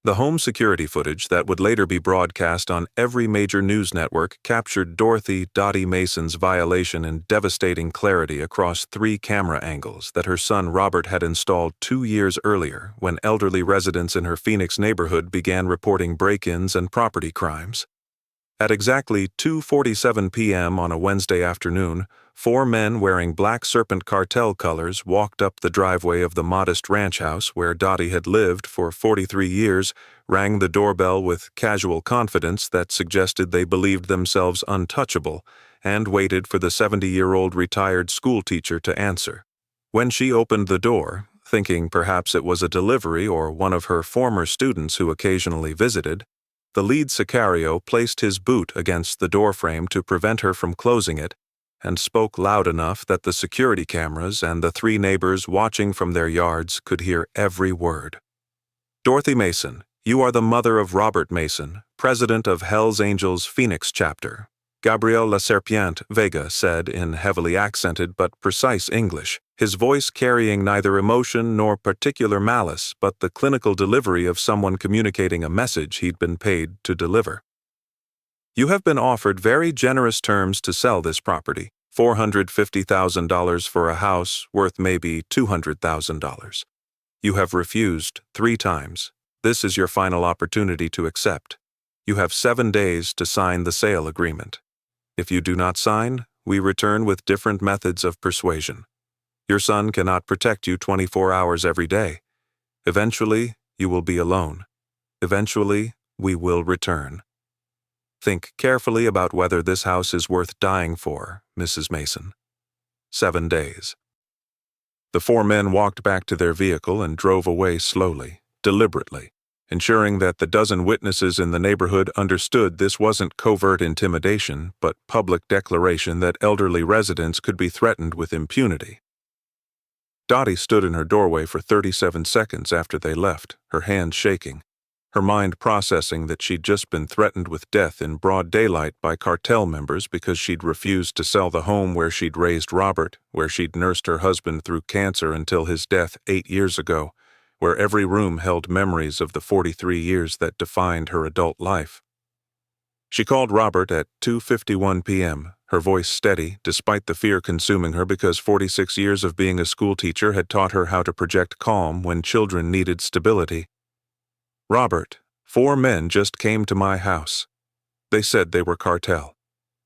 The home security footage that would later be broadcast on every major news network captured Dorothy "Dottie" Mason's violation in devastating clarity across 3 camera angles that her son Robert had installed 2 years earlier when elderly residents in her Phoenix neighborhood began reporting break-ins and property crimes. At exactly 2:47 p.m. on a Wednesday afternoon, 4 men wearing black Serpent Cartel colors walked up the driveway of the modest ranch house where Dottie had lived for 43 years, rang the doorbell with casual confidence that suggested they believed themselves untouchable, and waited for the 70-year-old retired schoolteacher to answer. When she opened the door, thinking perhaps it was a delivery or one of her former students who occasionally visited, the lead sicario placed his boot against the doorframe to prevent her from closing it, and spoke loud enough that the security cameras and the 3 neighbors watching from their yards could hear every word. "Dorothy Mason, you are the mother of Robert Mason, president of Hell's Angels Phoenix chapter," Gabriel La Serpiente Vega said in heavily accented but precise English, his voice carrying neither emotion nor particular malice but the clinical delivery of someone communicating a message he'd been paid to deliver. "You have been offered very generous terms to sell this property, $450,000 for a house worth maybe $200,000. You have refused 3 times. This is your final opportunity to accept. You have 7 days to sign the sale agreement. If you do not sign, we return with different methods of persuasion. Your son cannot protect you 24 hours every day. Eventually, you will be alone. Eventually, we will return. Think carefully about whether this house is worth dying for, Mrs. Mason. 7 days." The 4 men walked back to their vehicle and drove away slowly, deliberately, ensuring that the dozen witnesses in the neighborhood understood this wasn't covert intimidation, but public declaration that elderly residents could be threatened with impunity. Dottie stood in her doorway for 37 seconds after they left, her hands shaking, her mind processing that she'd just been threatened with death in broad daylight by cartel members because she'd refused to sell the home where she'd raised Robert, where she'd nursed her husband through cancer until his death 8 years ago, where every room held memories of the 43 years that defined her adult life. She called Robert at 2:51 p.m., her voice steady, despite the fear consuming her because 46 years of being a schoolteacher had taught her how to project calm when children needed stability. "Robert, 4 men just came to my house. They said they were cartel.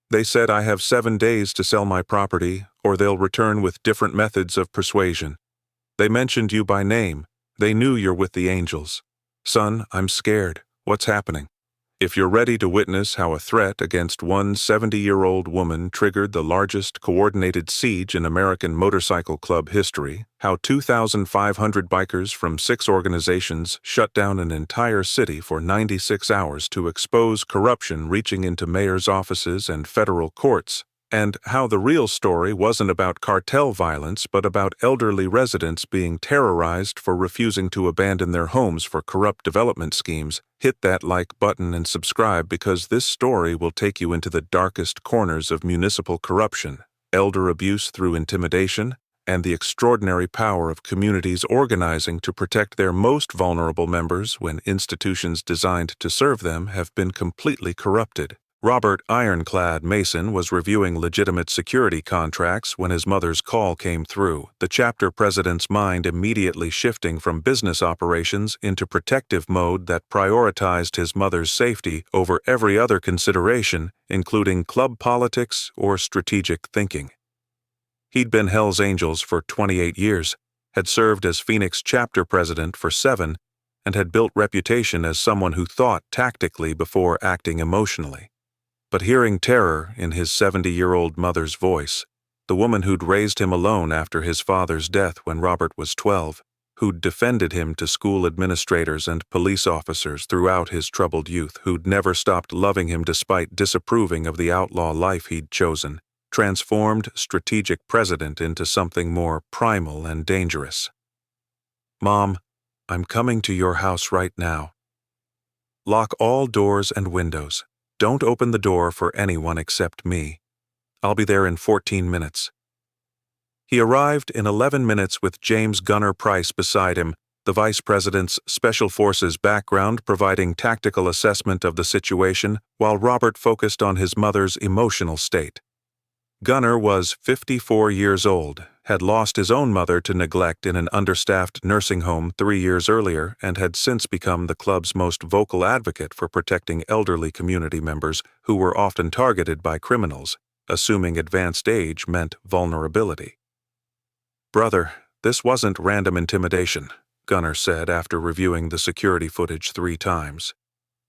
They said I have 7 days to sell my property, or they'll return with different methods of persuasion. They mentioned you by name. They knew you're with the angels. Son, I'm scared. What's happening? If you're ready to witness how a threat against one 70-year-old woman triggered the largest coordinated siege in American motorcycle club history, how 2,500 bikers from 6 organizations shut down an entire city for 96 hours to expose corruption reaching into mayors' offices and federal courts, and how the real story wasn't about cartel violence but about elderly residents being terrorized for refusing to abandon their homes for corrupt development schemes, hit that like button and subscribe because this story will take you into the darkest corners of municipal corruption, elder abuse through intimidation, and the extraordinary power of communities organizing to protect their most vulnerable members when institutions designed to serve them have been completely corrupted. Robert Ironclad Mason was reviewing legitimate security contracts when his mother's call came through, the chapter president's mind immediately shifting from business operations into protective mode that prioritized his mother's safety over every other consideration, including club politics or strategic thinking. He'd been Hell's Angels for 28 years, had served as Phoenix chapter president for 7, and had built reputation as someone who thought tactically before acting emotionally. But hearing terror in his 70-year-old mother's voice, the woman who'd raised him alone after his father's death when Robert was 12, who'd defended him to school administrators and police officers throughout his troubled youth, who'd never stopped loving him despite disapproving of the outlaw life he'd chosen, transformed strategic president into something more primal and dangerous. "Mom, I'm coming to your house right now. Lock all doors and windows. Don't open the door for anyone except me. I'll be there in 14 minutes. He arrived in 11 minutes with James Gunner Price beside him, the vice president's special forces background providing tactical assessment of the situation while Robert focused on his mother's emotional state. Gunner was 54 years old, had lost his own mother to neglect in an understaffed nursing home 3 years earlier, and had since become the club's most vocal advocate for protecting elderly community members who were often targeted by criminals, assuming advanced age meant vulnerability. "Brother, this wasn't random intimidation," Gunner said after reviewing the security footage 3 times.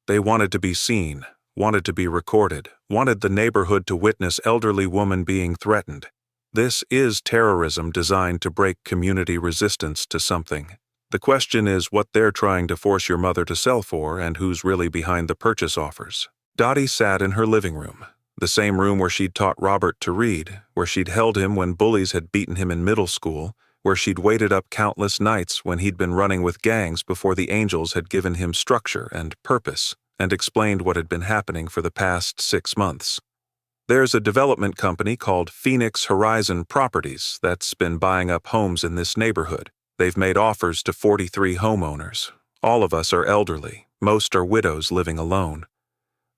"They wanted to be seen, wanted to be recorded, wanted the neighborhood to witness elderly woman being threatened. This is terrorism designed to break community resistance to something. The question is what they're trying to force your mother to sell for and who's really behind the purchase offers." Dottie sat in her living room, the same room where she'd taught Robert to read, where she'd held him when bullies had beaten him in middle school, where she'd waited up countless nights when he'd been running with gangs before the angels had given him structure and purpose, and explained what had been happening for the past 6 months. "There's a development company called Phoenix Horizon Properties that's been buying up homes in this neighborhood. They've made offers to 43 homeowners. All of us are elderly, most are widows living alone.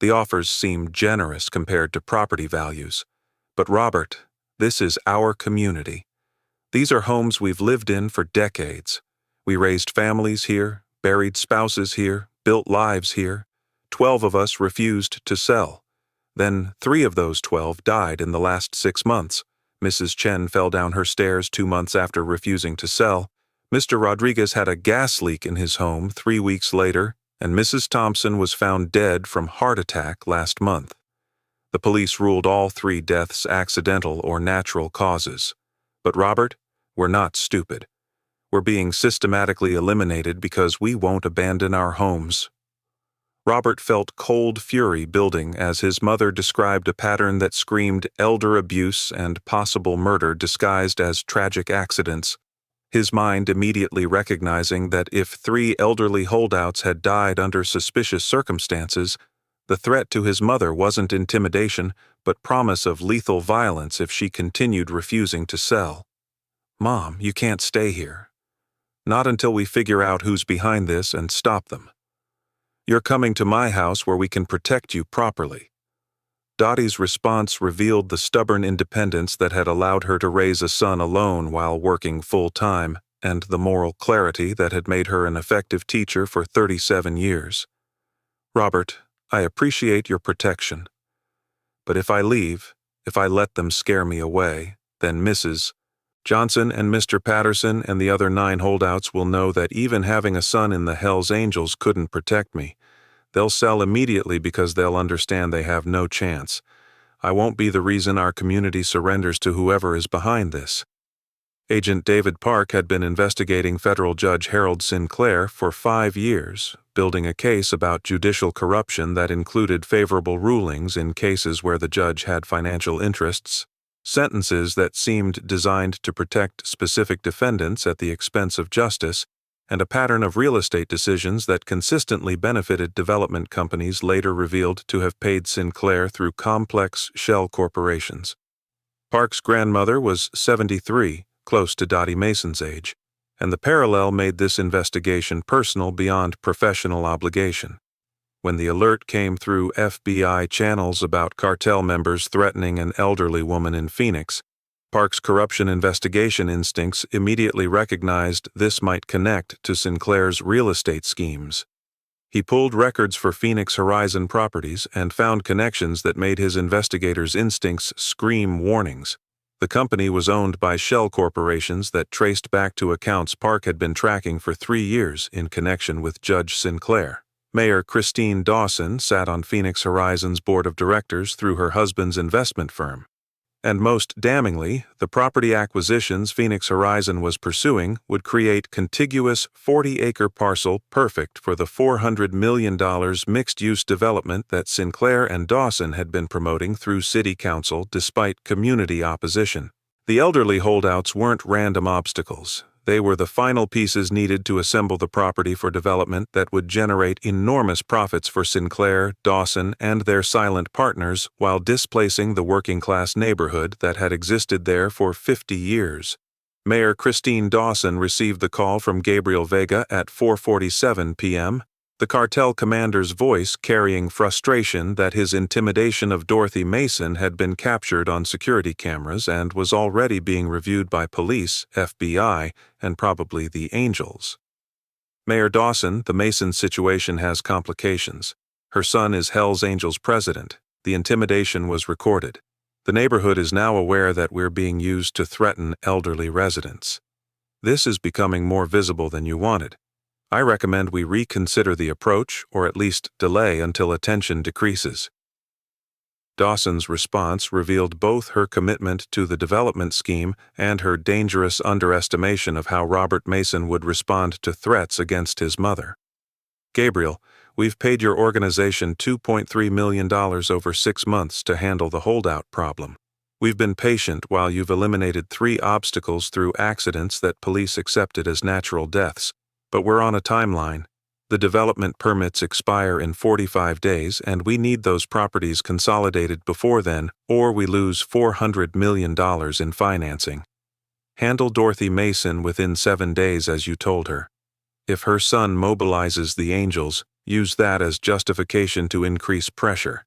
The offers seem generous compared to property values. But Robert, this is our community. These are homes we've lived in for decades. We raised families here, buried spouses here, built lives here. 12 of us refused to sell. Then 3 of those 12 died in the last 6 months. Mrs. Chen fell down her stairs 2 months after refusing to sell. Mr. Rodriguez had a gas leak in his home 3 weeks later, and Mrs. Thompson was found dead from heart attack last month. The police ruled all 3 deaths accidental or natural causes. But Robert, we're not stupid. We're being systematically eliminated because we won't abandon our homes." Robert felt cold fury building as his mother described a pattern that screamed elder abuse and possible murder disguised as tragic accidents, his mind immediately recognizing that if 3 elderly holdouts had died under suspicious circumstances, the threat to his mother wasn't intimidation, but promise of lethal violence if she continued refusing to sell. "Mom, you can't stay here. Not until we figure out who's behind this and stop them. You're coming to my house where we can protect you properly." Dottie's response revealed the stubborn independence that had allowed her to raise a son alone while working full-time, and the moral clarity that had made her an effective teacher for 37 years. "Robert, I appreciate your protection. But if I leave, if I let them scare me away, then Mrs. Johnson and Mr. Patterson and the other 9 holdouts will know that even having a son in the Hells Angels couldn't protect me. They'll sell immediately because they'll understand they have no chance. I won't be the reason our community surrenders to whoever is behind this." Agent David Park had been investigating federal Judge Harold Sinclair for 5 years, building a case about judicial corruption that included favorable rulings in cases where the judge had financial interests, sentences that seemed designed to protect specific defendants at the expense of justice, and a pattern of real estate decisions that consistently benefited development companies later revealed to have paid Sinclair through complex shell corporations. Park's grandmother was 73, close to Dottie Mason's age, and the parallel made this investigation personal beyond professional obligation. When the alert came through FBI channels about cartel members threatening an elderly woman in Phoenix, Park's corruption investigation instincts immediately recognized this might connect to Sinclair's real estate schemes. He pulled records for Phoenix Horizon Properties and found connections that made his investigators' instincts scream warnings. The company was owned by shell corporations that traced back to accounts Park had been tracking for 3 years in connection with Judge Sinclair. Mayor Christine Dawson sat on Phoenix Horizon's board of directors through her husband's investment firm. And most damningly, the property acquisitions Phoenix Horizon was pursuing would create contiguous 40-acre parcel perfect for the $400 million mixed-use development that Sinclair and Dawson had been promoting through city council despite community opposition. The elderly holdouts weren't random obstacles. They were the final pieces needed to assemble the property for development that would generate enormous profits for Sinclair, Dawson, and their silent partners while displacing the working-class neighborhood that had existed there for 50 years. Mayor Christine Dawson received the call from Gabriel Vega at 4:47 p.m., the cartel commander's voice carrying frustration that his intimidation of Dorothy Mason had been captured on security cameras and was already being reviewed by police, FBI, and probably the Angels. Mayor Dawson, the Mason situation has complications. Her son is Hell's Angels president. The intimidation was recorded. The neighborhood is now aware that we're being used to threaten elderly residents. This is becoming more visible than you wanted. I recommend we reconsider the approach or at least delay until attention decreases. Dawson's response revealed both her commitment to the development scheme and her dangerous underestimation of how Robert Mason would respond to threats against his mother. Gabriel, we've paid your organization $2.3 million over 6 months to handle the holdout problem. We've been patient while you've eliminated 3 obstacles through accidents that police accepted as natural deaths, but we're on a timeline. The development permits expire in 45 days, and we need those properties consolidated before then, or we lose $400 million in financing. Handle Dorothy Mason within 7 days as you told her. If her son mobilizes the Angels, use that as justification to increase pressure.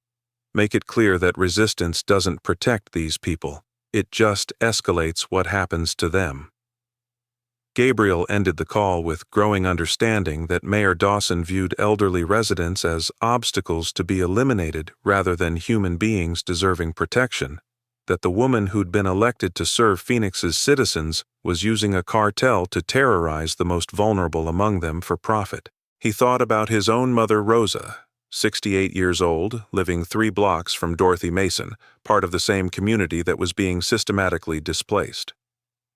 Make it clear that resistance doesn't protect these people. It just escalates what happens to them. Gabriel ended the call with growing understanding that Mayor Dawson viewed elderly residents as obstacles to be eliminated rather than human beings deserving protection, that the woman who'd been elected to serve Phoenix's citizens was using a cartel to terrorize the most vulnerable among them for profit. He thought about his own mother, Rosa, 68 years old, living 3 blocks from Dorothy Mason, part of the same community that was being systematically displaced.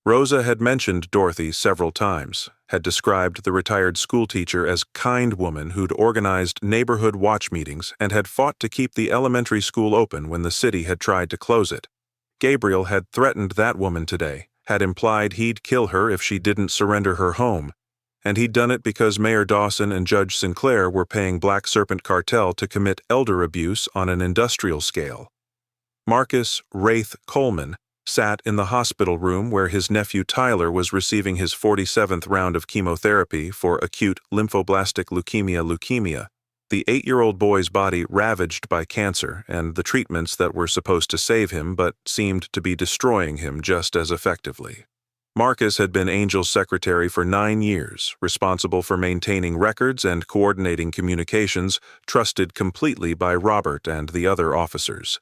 Rosa had mentioned Dorothy several times, had described the retired schoolteacher as kind woman who'd organized neighborhood watch meetings and had fought to keep the elementary school open when the city had tried to close it. Gabriel had threatened that woman today, had implied he'd kill her if she didn't surrender her home, and he'd done it because Mayor Dawson and Judge Sinclair were paying Black Serpent Cartel to commit elder abuse on an industrial scale. Marcus Wraith Coleman sat in the hospital room where his nephew Tyler was receiving his 47th round of chemotherapy for acute lymphoblastic leukemia, the 8-year-old boy's body ravaged by cancer and the treatments that were supposed to save him but seemed to be destroying him just as effectively. Marcus had been Angel's secretary for 9 years, responsible for maintaining records and coordinating communications, trusted completely by Robert and the other officers.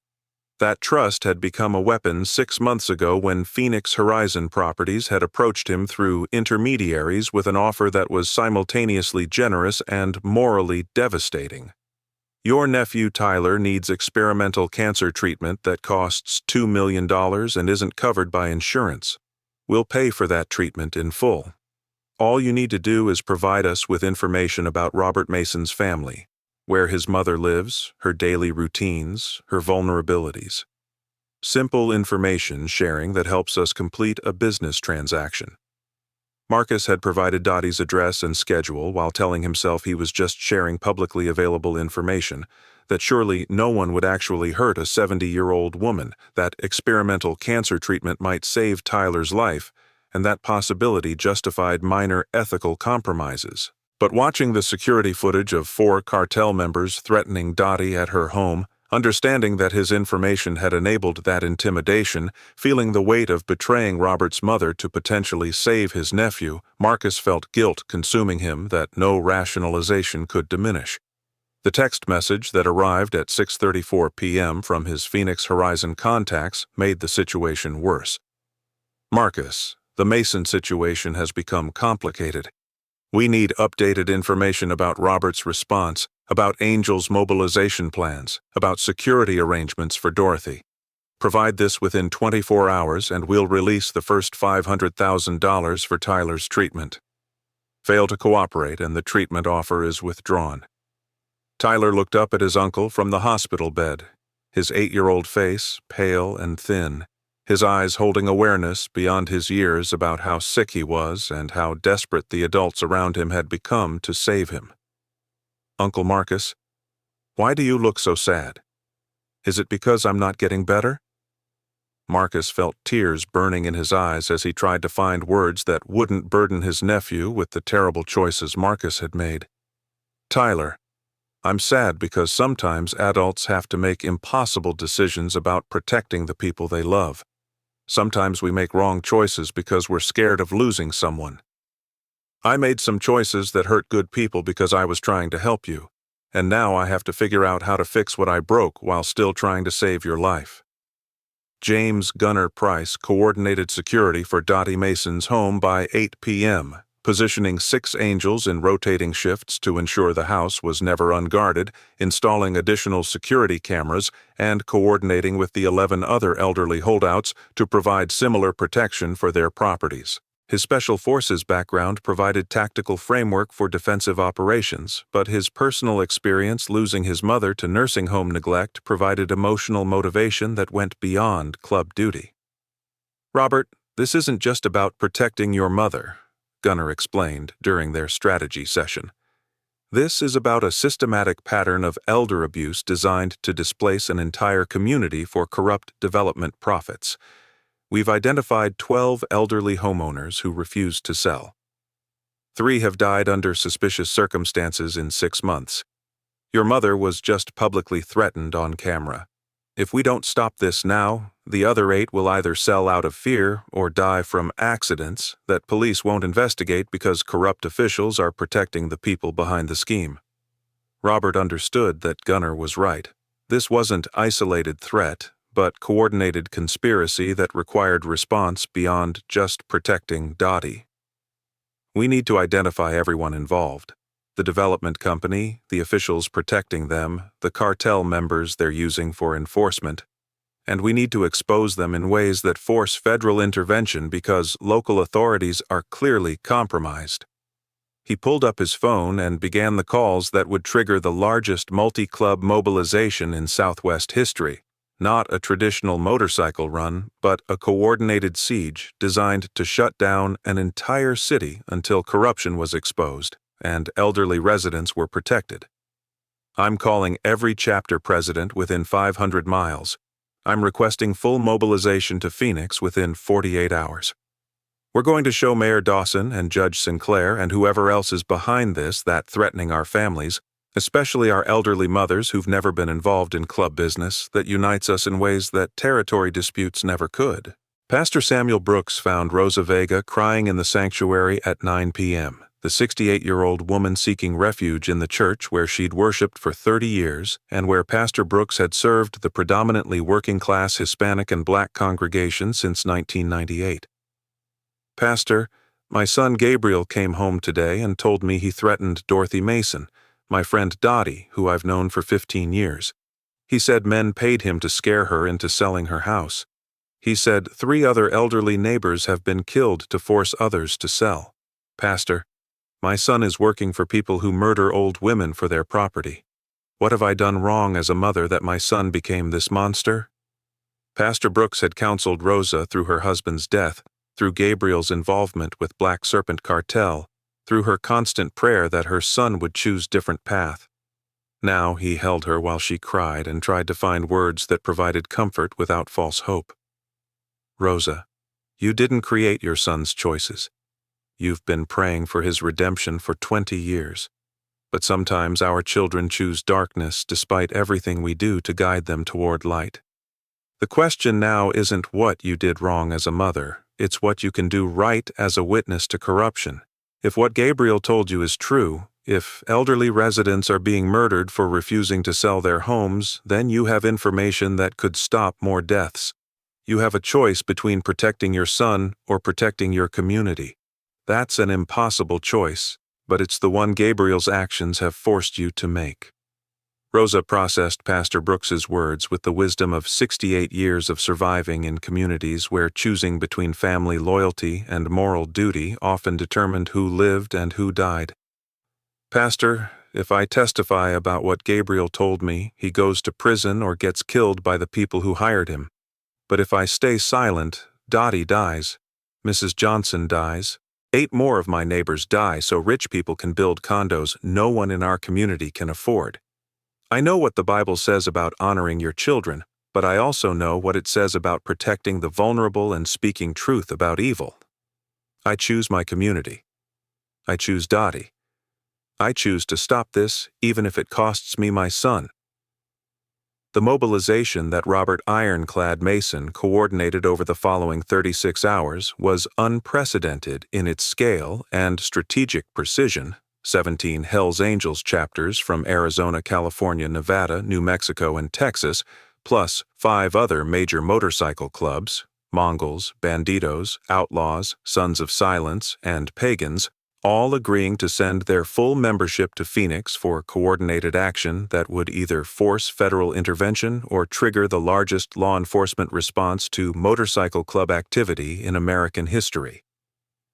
That trust had become a weapon 6 months ago when Phoenix Horizon Properties had approached him through intermediaries with an offer that was simultaneously generous and morally devastating. Your nephew Tyler needs experimental cancer treatment that costs $2 million and isn't covered by insurance. We'll pay for that treatment in full. All you need to do is provide us with information about Robert Mason's family, where his mother lives, her daily routines, her vulnerabilities. Simple information sharing that helps us complete a business transaction. Marcus had provided Dottie's address and schedule while telling himself he was just sharing publicly available information, that surely no one would actually hurt a 70-year-old woman, that experimental cancer treatment might save Tyler's life, and that possibility justified minor ethical compromises. But watching the security footage of 4 cartel members threatening Dottie at her home, understanding that his information had enabled that intimidation, feeling the weight of betraying Robert's mother to potentially save his nephew, Marcus felt guilt consuming him that no rationalization could diminish. The text message that arrived at 6:34 p.m. from his Phoenix Horizon contacts made the situation worse. Marcus, the Mason situation has become complicated. We need updated information about Robert's response, about Angel's mobilization plans, about security arrangements for Dorothy. Provide this within 24 hours and we'll release the first $500,000 for Tyler's treatment. Fail to cooperate and the treatment offer is withdrawn. Tyler looked up at his uncle from the hospital bed, his 8-year-old face pale and thin, his eyes holding awareness beyond his years about how sick he was and how desperate the adults around him had become to save him. Uncle Marcus, why do you look so sad? Is it because I'm not getting better? Marcus felt tears burning in his eyes as he tried to find words that wouldn't burden his nephew with the terrible choices Marcus had made. Tyler, I'm sad because sometimes adults have to make impossible decisions about protecting the people they love. Sometimes we make wrong choices because we're scared of losing someone. I made some choices that hurt good people because I was trying to help you, and now I have to figure out how to fix what I broke while still trying to save your life. James Gunner Price coordinated security for Dottie Mason's home by 8 p.m., positioning 6 angels in rotating shifts to ensure the house was never unguarded, installing additional security cameras, and coordinating with the 11 other elderly holdouts to provide similar protection for their properties. His Special Forces background provided tactical framework for defensive operations, but his personal experience losing his mother to nursing home neglect provided emotional motivation that went beyond club duty. Robert, this isn't just about protecting your mother, Gunner explained during their strategy session. This is about a systematic pattern of elder abuse designed to displace an entire community for corrupt development profits. We've identified 12 elderly homeowners who refused to sell. 3 have died under suspicious circumstances in 6 months. Your mother was just publicly threatened on camera. If we don't stop this now, the other 8 will either sell out of fear or die from accidents that police won't investigate because corrupt officials are protecting the people behind the scheme. Robert understood that Gunner was right. This wasn't isolated threat, but coordinated conspiracy that required response beyond just protecting Dottie. We need to identify everyone involved: the development company, the officials protecting them, the cartel members they're using for enforcement, and we need to expose them in ways that force federal intervention because local authorities are clearly compromised. He pulled up his phone and began the calls that would trigger the largest multi-club mobilization in Southwest history. Not a traditional motorcycle run, but a coordinated siege designed to shut down an entire city until corruption was exposed and elderly residents were protected. I'm calling every chapter president within 500 miles. I'm requesting full mobilization to Phoenix within 48 hours. We're going to show Mayor Dawson and Judge Sinclair and whoever else is behind this that threatening our families, especially our elderly mothers who've never been involved in club business, that unites us in ways that territory disputes never could. Pastor Samuel Brooks found Rosa Vega crying in the sanctuary at 9 p.m., the 68-year-old woman seeking refuge in the church where she'd worshipped for 30 years and where Pastor Brooks had served the predominantly working-class Hispanic and Black congregation since 1998. Pastor, my son Gabriel came home today and told me he threatened Dorothy Mason, my friend Dottie, who I've known for 15 years. He said men paid him to scare her into selling her house. He said 3 other elderly neighbors have been killed to force others to sell. Pastor, my son is working for people who murder old women for their property. What have I done wrong as a mother that my son became this monster? Pastor Brooks had counseled Rosa through her husband's death, through Gabriel's involvement with Black Serpent Cartel, through her constant prayer that her son would choose different path. Now he held her while she cried and tried to find words that provided comfort without false hope. Rosa, you didn't create your son's choices. You've been praying for his redemption for 20 years. But sometimes our children choose darkness despite everything we do to guide them toward light. The question now isn't what you did wrong as a mother, it's what you can do right as a witness to corruption. If what Gabriel told you is true, if elderly residents are being murdered for refusing to sell their homes, then you have information that could stop more deaths. You have a choice between protecting your son or protecting your community. That's an impossible choice, but it's the one Gabriel's actions have forced you to make. Rosa processed Pastor Brooks's words with the wisdom of 68 years of surviving in communities where choosing between family loyalty and moral duty often determined who lived and who died. Pastor, if I testify about what Gabriel told me, he goes to prison or gets killed by the people who hired him. But if I stay silent, Dottie dies. Mrs. Johnson dies. 8 more of my neighbors die so rich people can build condos no one in our community can afford. I know what the Bible says about honoring your children, but I also know what it says about protecting the vulnerable and speaking truth about evil. I choose my community. I choose Dottie. I choose to stop this, even if it costs me my son. The mobilization that Robert Ironclad Mason coordinated over the following 36 hours was unprecedented in its scale and strategic precision. 17 Hells Angels chapters from Arizona, California, Nevada, New Mexico, and Texas, plus 5 other major motorcycle clubs, Mongols, Banditos, Outlaws, Sons of Silence, and Pagans, all agreeing to send their full membership to Phoenix for coordinated action that would either force federal intervention or trigger the largest law enforcement response to motorcycle club activity in American history.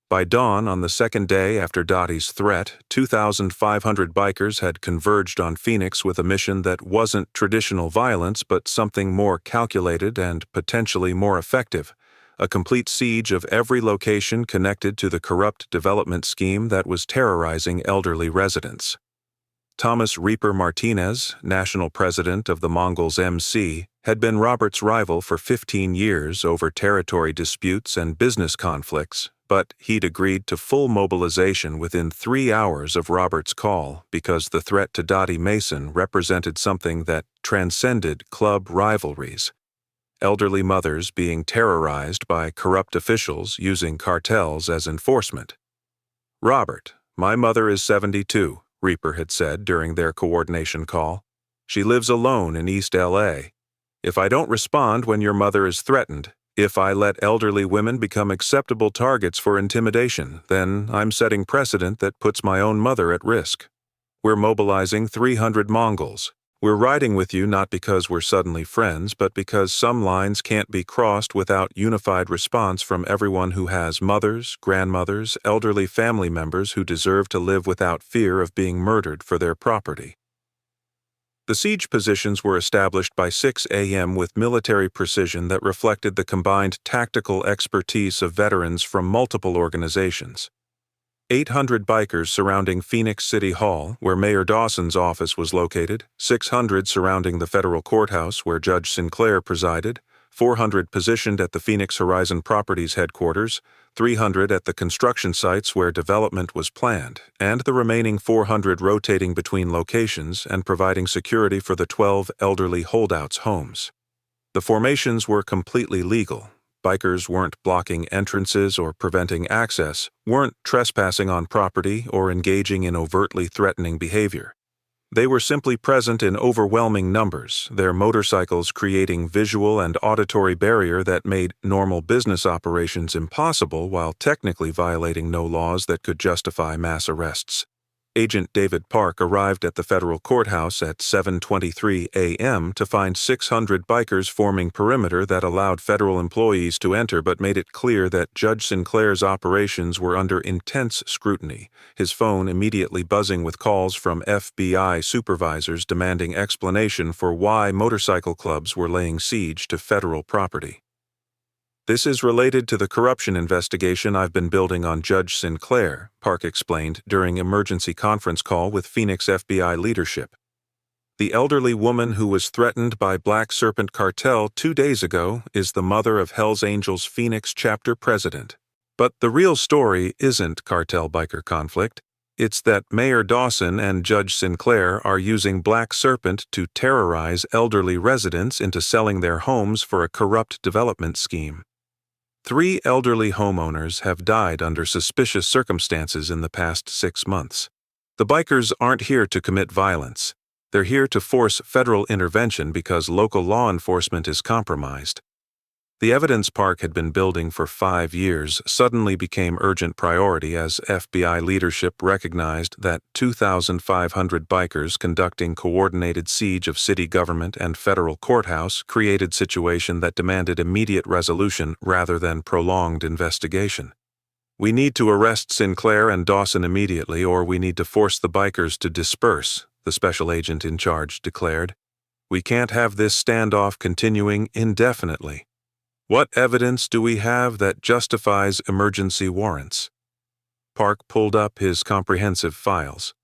By dawn on the second day after Dottie's threat, 2,500 bikers had converged on Phoenix with a mission that wasn't traditional violence but something more calculated and potentially more effective: a complete siege of every location connected to the corrupt development scheme that was terrorizing elderly residents. Thomas Reaper Martinez, national president of the Mongols MC, had been Robert's rival for 15 years over territory disputes and business conflicts, but he'd agreed to full mobilization within 3 hours of Robert's call because the threat to Dottie Mason represented something that transcended club rivalries. Elderly mothers being terrorized by corrupt officials using cartels as enforcement. "Robert, my mother is 72, Reaper had said during their coordination call. "She lives alone in East LA. If I don't respond when your mother is threatened, if I let elderly women become acceptable targets for intimidation, then I'm setting precedent that puts my own mother at risk. We're mobilizing 300 Mongols. We're riding with you not because we're suddenly friends, but because some lines can't be crossed without unified response from everyone who has mothers, grandmothers, elderly family members who deserve to live without fear of being murdered for their property." The siege positions were established by 6 a.m. with military precision that reflected the combined tactical expertise of veterans from multiple organizations. 800 bikers surrounding Phoenix City Hall, where Mayor Dawson's office was located, 600 surrounding the federal courthouse where Judge Sinclair presided, 400 positioned at the Phoenix Horizon Properties headquarters, 300 at the construction sites where development was planned, and the remaining 400 rotating between locations and providing security for the 12 elderly holdouts' homes. The formations were completely legal. Bikers weren't blocking entrances or preventing access, weren't trespassing on property or engaging in overtly threatening behavior. They were simply present in overwhelming numbers, their motorcycles creating visual and auditory barrier that made normal business operations impossible while technically violating no laws that could justify mass arrests. Agent David Park arrived at the federal courthouse at 7:23 a.m. to find 600 bikers forming perimeter that allowed federal employees to enter but made it clear that Judge Sinclair's operations were under intense scrutiny, his phone immediately buzzing with calls from FBI supervisors demanding explanation for why motorcycle clubs were laying siege to federal property. "This is related to the corruption investigation I've been building on Judge Sinclair," Park explained during emergency conference call with Phoenix FBI leadership. "The elderly woman who was threatened by Black Serpent Cartel 2 days ago is the mother of Hells Angels Phoenix chapter president. But the real story isn't cartel biker conflict. It's that Mayor Dawson and Judge Sinclair are using Black Serpent to terrorize elderly residents into selling their homes for a corrupt development scheme. 3 elderly homeowners have died under suspicious circumstances in the past 6 months. The bikers aren't here to commit violence. They're here to force federal intervention because local law enforcement is compromised." The evidence Park had been building for 5 years suddenly became urgent priority as FBI leadership recognized that 2,500 bikers conducting coordinated siege of city government and federal courthouse created situation that demanded immediate resolution rather than prolonged investigation. "We need to arrest Sinclair and Dawson immediately, or we need to force the bikers to disperse," the special agent in charge declared. "We can't have this standoff continuing indefinitely. What evidence do we have that justifies emergency warrants?" Park pulled up his comprehensive files.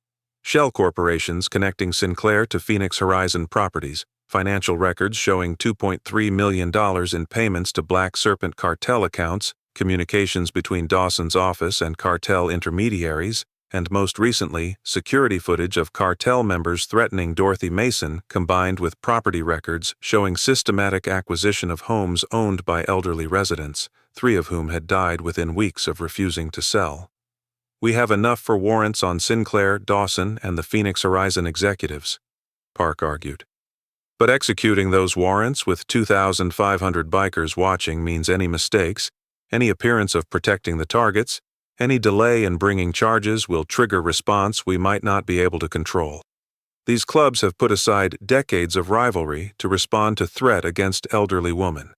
Shell corporations connecting Sinclair to Phoenix Horizon Properties, Financial records showing $2.3 million in payments to Black Serpent cartel accounts, communications between Dawson's office and cartel intermediaries, and most recently, security footage of cartel members threatening Dorothy Mason combined with property records showing systematic acquisition of homes owned by elderly residents, 3 of whom had died within weeks of refusing to sell. We have enough for warrants on Sinclair, Dawson, and the Phoenix Horizon executives, Park argued. But executing those warrants with 2,500 bikers watching means any mistakes, any appearance of protecting the targets, any delay in bringing charges will trigger response we might not be able to control. These clubs have put aside decades of rivalry to respond to threat against elderly women.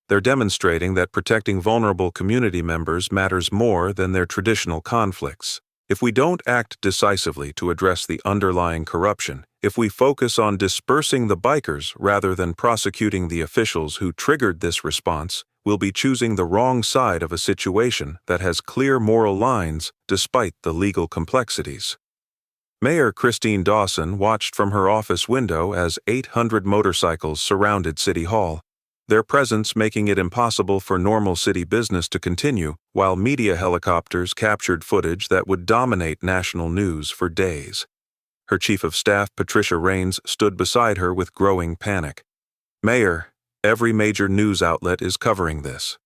They're demonstrating that protecting vulnerable community members matters more than their traditional conflicts. If we don't act decisively to address the underlying corruption, if we focus on dispersing the bikers rather than prosecuting the officials who triggered this response, we'll be choosing the wrong side of a situation that has clear moral lines despite the legal complexities. Mayor Christine Dawson watched from her office window as 800 motorcycles surrounded City Hall, their presence making it impossible for normal city business to continue, while media helicopters captured footage that would dominate national news for days. Her chief of staff, Patricia Raines, stood beside her with growing panic. "Mayor, every major news outlet is covering this.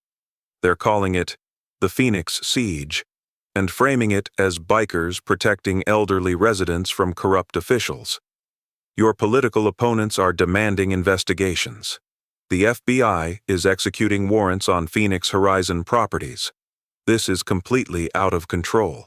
They're calling it the Phoenix Siege, and framing it as bikers protecting elderly residents from corrupt officials. Your political opponents are demanding investigations. The FBI is executing warrants on Phoenix Horizon properties. This is completely out of control."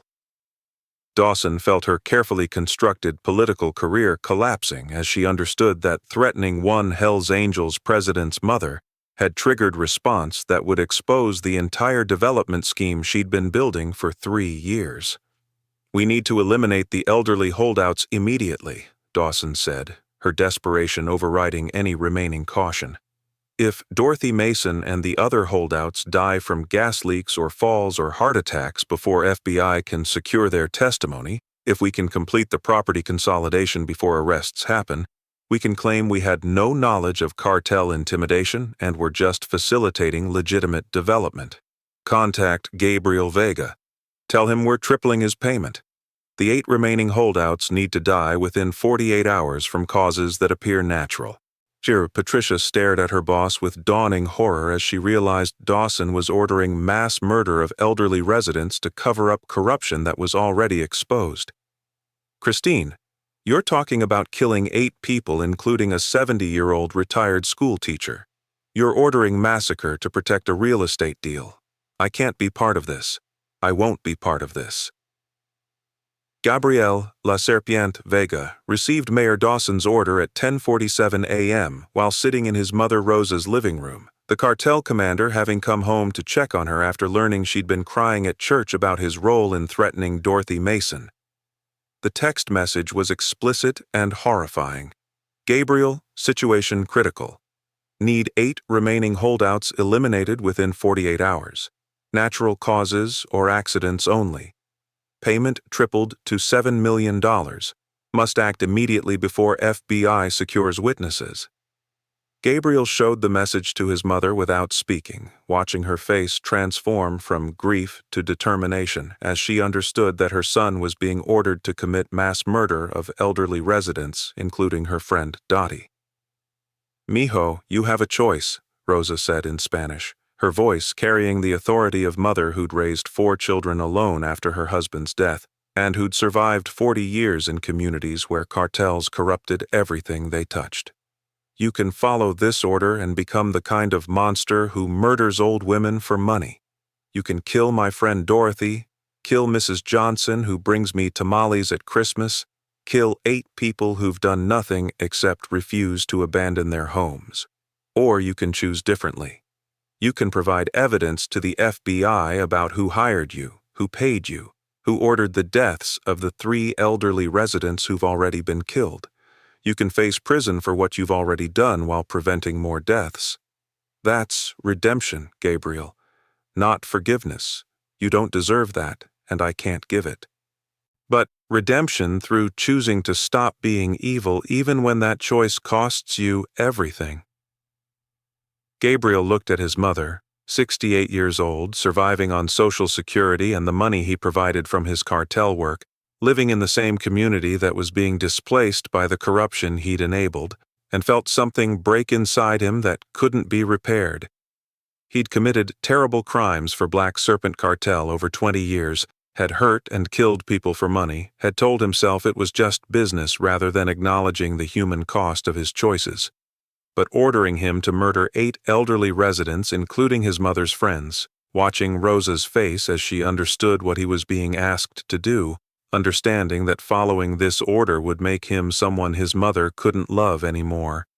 Dawson felt her carefully constructed political career collapsing as she understood that threatening one Hells Angels president's mother had triggered response that would expose the entire development scheme she'd been building for 3 years. "We need to eliminate the elderly holdouts immediately," Dawson said, her desperation overriding any remaining caution. "If Dorothy Mason and the other holdouts die from gas leaks or falls or heart attacks before FBI can secure their testimony, if we can complete the property consolidation before arrests happen, we can claim we had no knowledge of cartel intimidation and were just facilitating legitimate development. Contact Gabriel Vega. Tell him we're tripling his payment. The 8 remaining holdouts need to die within 48 hours from causes that appear natural." Patricia stared at her boss with dawning horror as she realized Dawson was ordering mass murder of elderly residents to cover up corruption that was already exposed. "Christine, you're talking about killing 8 people, including a 70-year-old retired school teacher. You're ordering massacre to protect a real estate deal. I can't be part of this. I won't be part of this." Gabriel La Serpiente Vega received Mayor Dawson's order at 10:47 a.m. while sitting in his mother Rosa's living room, the cartel commander having come home to check on her after learning she'd been crying at church about his role in threatening Dorothy Mason. The text message was explicit and horrifying. "Gabriel, situation critical. Need 8 remaining holdouts eliminated within 48 hours. Natural causes or accidents only. Payment tripled to $7 million. Must act immediately before FBI secures witnesses." Gabriel showed the message to his mother without speaking, watching her face transform from grief to determination as she understood that her son was being ordered to commit mass murder of elderly residents, including her friend Dottie. "Mijo, you have a choice," Rosa said in Spanish, her voice carrying the authority of mother who'd raised 4 children alone after her husband's death, and who'd survived 40 years in communities where cartels corrupted everything they touched. "You can follow this order and become the kind of monster who murders old women for money. You can kill my friend Dorothy, kill Mrs. Johnson who brings me tamales at Christmas, kill 8 people who've done nothing except refuse to abandon their homes. Or you can choose differently. You can provide evidence to the FBI about who hired you, who paid you, who ordered the deaths of the 3 elderly residents who've already been killed. You can face prison for what you've already done while preventing more deaths. That's redemption, Gabriel, not forgiveness. You don't deserve that, and I can't give it." "But Redemption through choosing to stop being evil even when that choice costs you everything. Gabriel looked at his mother, 68 years old, surviving on Social Security and the money he provided from his cartel work, living in the same community that was being displaced by the corruption he'd enabled, and felt something break inside him that couldn't be repaired. He'd committed terrible crimes for Black Serpent Cartel over 20 years, had hurt and killed people for money, had told himself it was just business rather than acknowledging the human cost of his choices. But ordering him to murder 8 elderly residents, including his mother's friends, watching Rosa's face as she understood what he was being asked to do, understanding that following this order would make him someone his mother couldn't love anymore.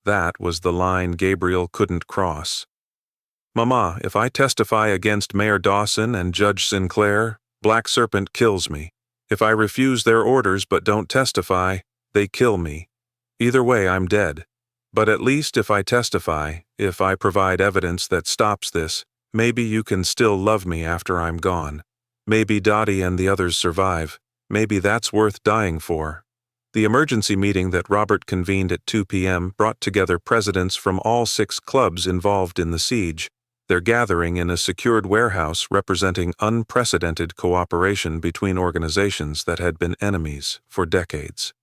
That was the line Gabriel couldn't cross. "Mama, if I testify against Mayor Dawson and Judge Sinclair, Black Serpent kills me. If I refuse their orders but don't testify, they kill me. Either way, I'm dead. But at least if I testify, if I provide evidence that stops this, maybe you can still love me after I'm gone. Maybe Dottie and the others survive. Maybe that's worth dying for." The emergency meeting that Robert convened at 2 p.m. brought together presidents from all 6 clubs involved in the siege, their gathering in a secured warehouse representing unprecedented cooperation between organizations that had been enemies for decades.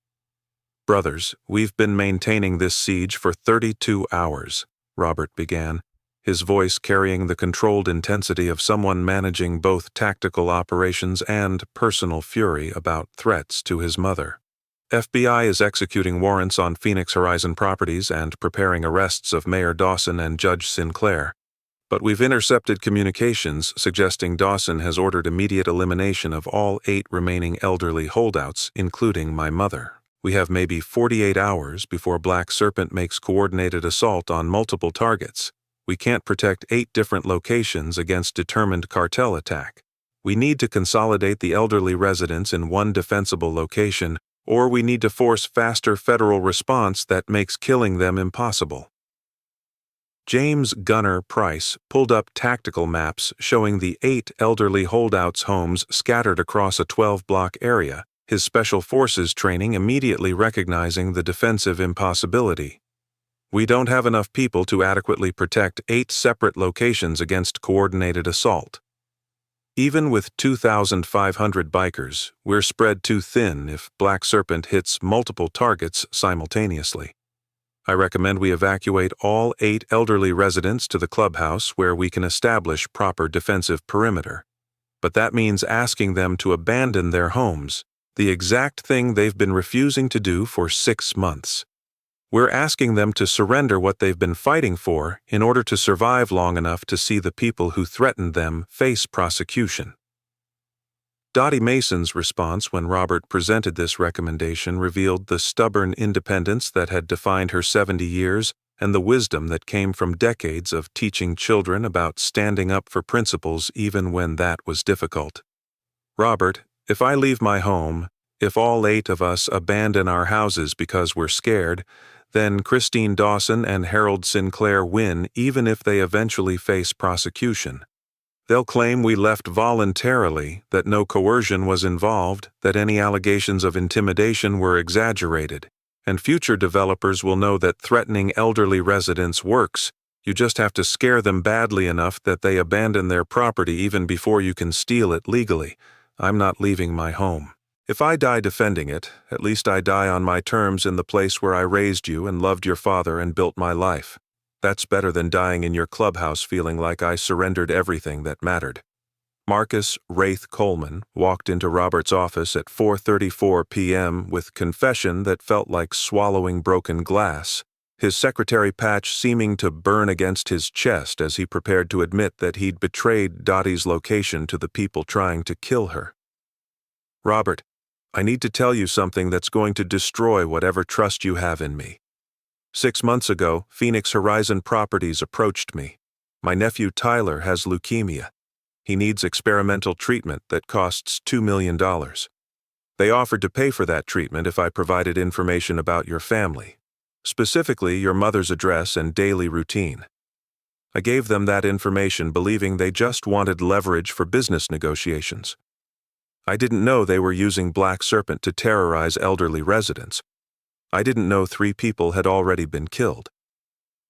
"Brothers, we've been maintaining this siege for 32 hours, Robert began, his voice carrying the controlled intensity of someone managing both tactical operations and personal fury about threats to his mother. "FBI is executing warrants on Phoenix Horizon properties and preparing arrests of Mayor Dawson and Judge Sinclair. But we've intercepted communications suggesting Dawson has ordered immediate elimination of all 8 remaining elderly holdouts, including my mother. We have maybe 48 hours before Black Serpent makes coordinated assault on multiple targets. We can't protect 8 different locations against determined cartel attack. We need to consolidate the elderly residents in one defensible location, or we need to force faster federal response that makes killing them impossible." James Gunner Price pulled up tactical maps showing the 8 elderly holdouts' homes scattered across a 12-block area, his special forces training immediately recognizing the defensive impossibility. "We don't have enough people to adequately protect 8 separate locations against coordinated assault. Even with 2,500 bikers, we're spread too thin if Black Serpent hits multiple targets simultaneously. I recommend we evacuate all 8 elderly residents to the clubhouse where we can establish proper defensive perimeter. But that means asking them to abandon their homes, the exact thing they've been refusing to do for 6 months. We're asking them to surrender what they've been fighting for in order to survive long enough to see the people who threatened them face prosecution." Dottie Mason's response when Robert presented this recommendation revealed the stubborn independence that had defined her 70 years and the wisdom that came from decades of teaching children about standing up for principles even when that was difficult. "Robert, if I leave my home, if all 8 of us abandon our houses because we're scared, then Christine Dawson and Harold Sinclair win even if they eventually face prosecution. They'll claim we left voluntarily, that no coercion was involved, that any allegations of intimidation were exaggerated, and future developers will know that threatening elderly residents works. You just have to scare them badly enough that they abandon their property even before you can steal it legally. I'm not leaving my home. If I die defending it, at least I die on my terms in the place where I raised you and loved your father and built my life. That's better than dying in your clubhouse feeling like I surrendered everything that mattered." Marcus Wraith Coleman walked into Robert's office at 4:34 p.m. with confession that felt like swallowing broken glass, his secretary patch seeming to burn against his chest as he prepared to admit that he'd betrayed Dottie's location to the people trying to kill her. "Robert, I need to tell you something that's going to destroy whatever trust you have in me. 6 months ago, Phoenix Horizon Properties approached me. My nephew Tyler has leukemia. He needs experimental treatment that costs $2 million. They offered to pay for that treatment if I provided information about your family, specifically your mother's address and daily routine. I gave them that information believing they just wanted leverage for business negotiations. I didn't know they were using Black Serpent to terrorize elderly residents. I didn't know 3 people had already been killed.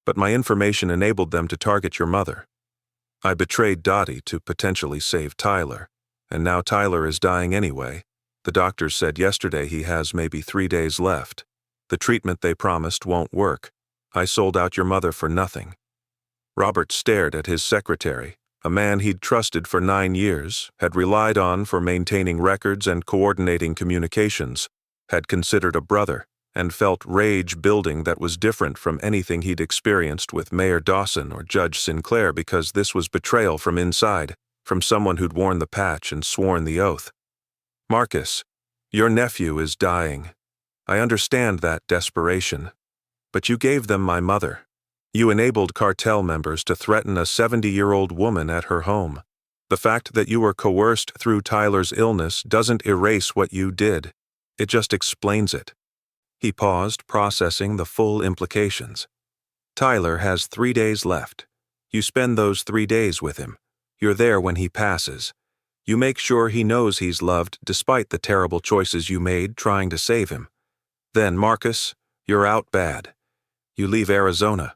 But my information enabled them to target your mother. I betrayed Dottie to potentially save Tyler, and now Tyler is dying anyway. The doctors said yesterday he has maybe 3 days left. The treatment they promised won't work. I sold out your mother for nothing. Robert stared at his secretary, a man he'd trusted for 9 years, had relied on for maintaining records and coordinating communications, had considered a brother, and felt rage building that was different from anything he'd experienced with Mayor Dawson or Judge Sinclair, because this was betrayal from inside, from someone who'd worn the patch and sworn the oath. Marcus, your nephew is dying. I understand that desperation. But you gave them my mother. You enabled cartel members to threaten a 70-year-old woman at her home. The fact that you were coerced through Tyler's illness doesn't erase what you did. It just explains it. He paused, processing the full implications. Tyler has 3 days left. You spend those 3 days with him. You're there when he passes. You make sure he knows he's loved despite the terrible choices you made trying to save him. Then, Marcus, you're out bad. You leave Arizona.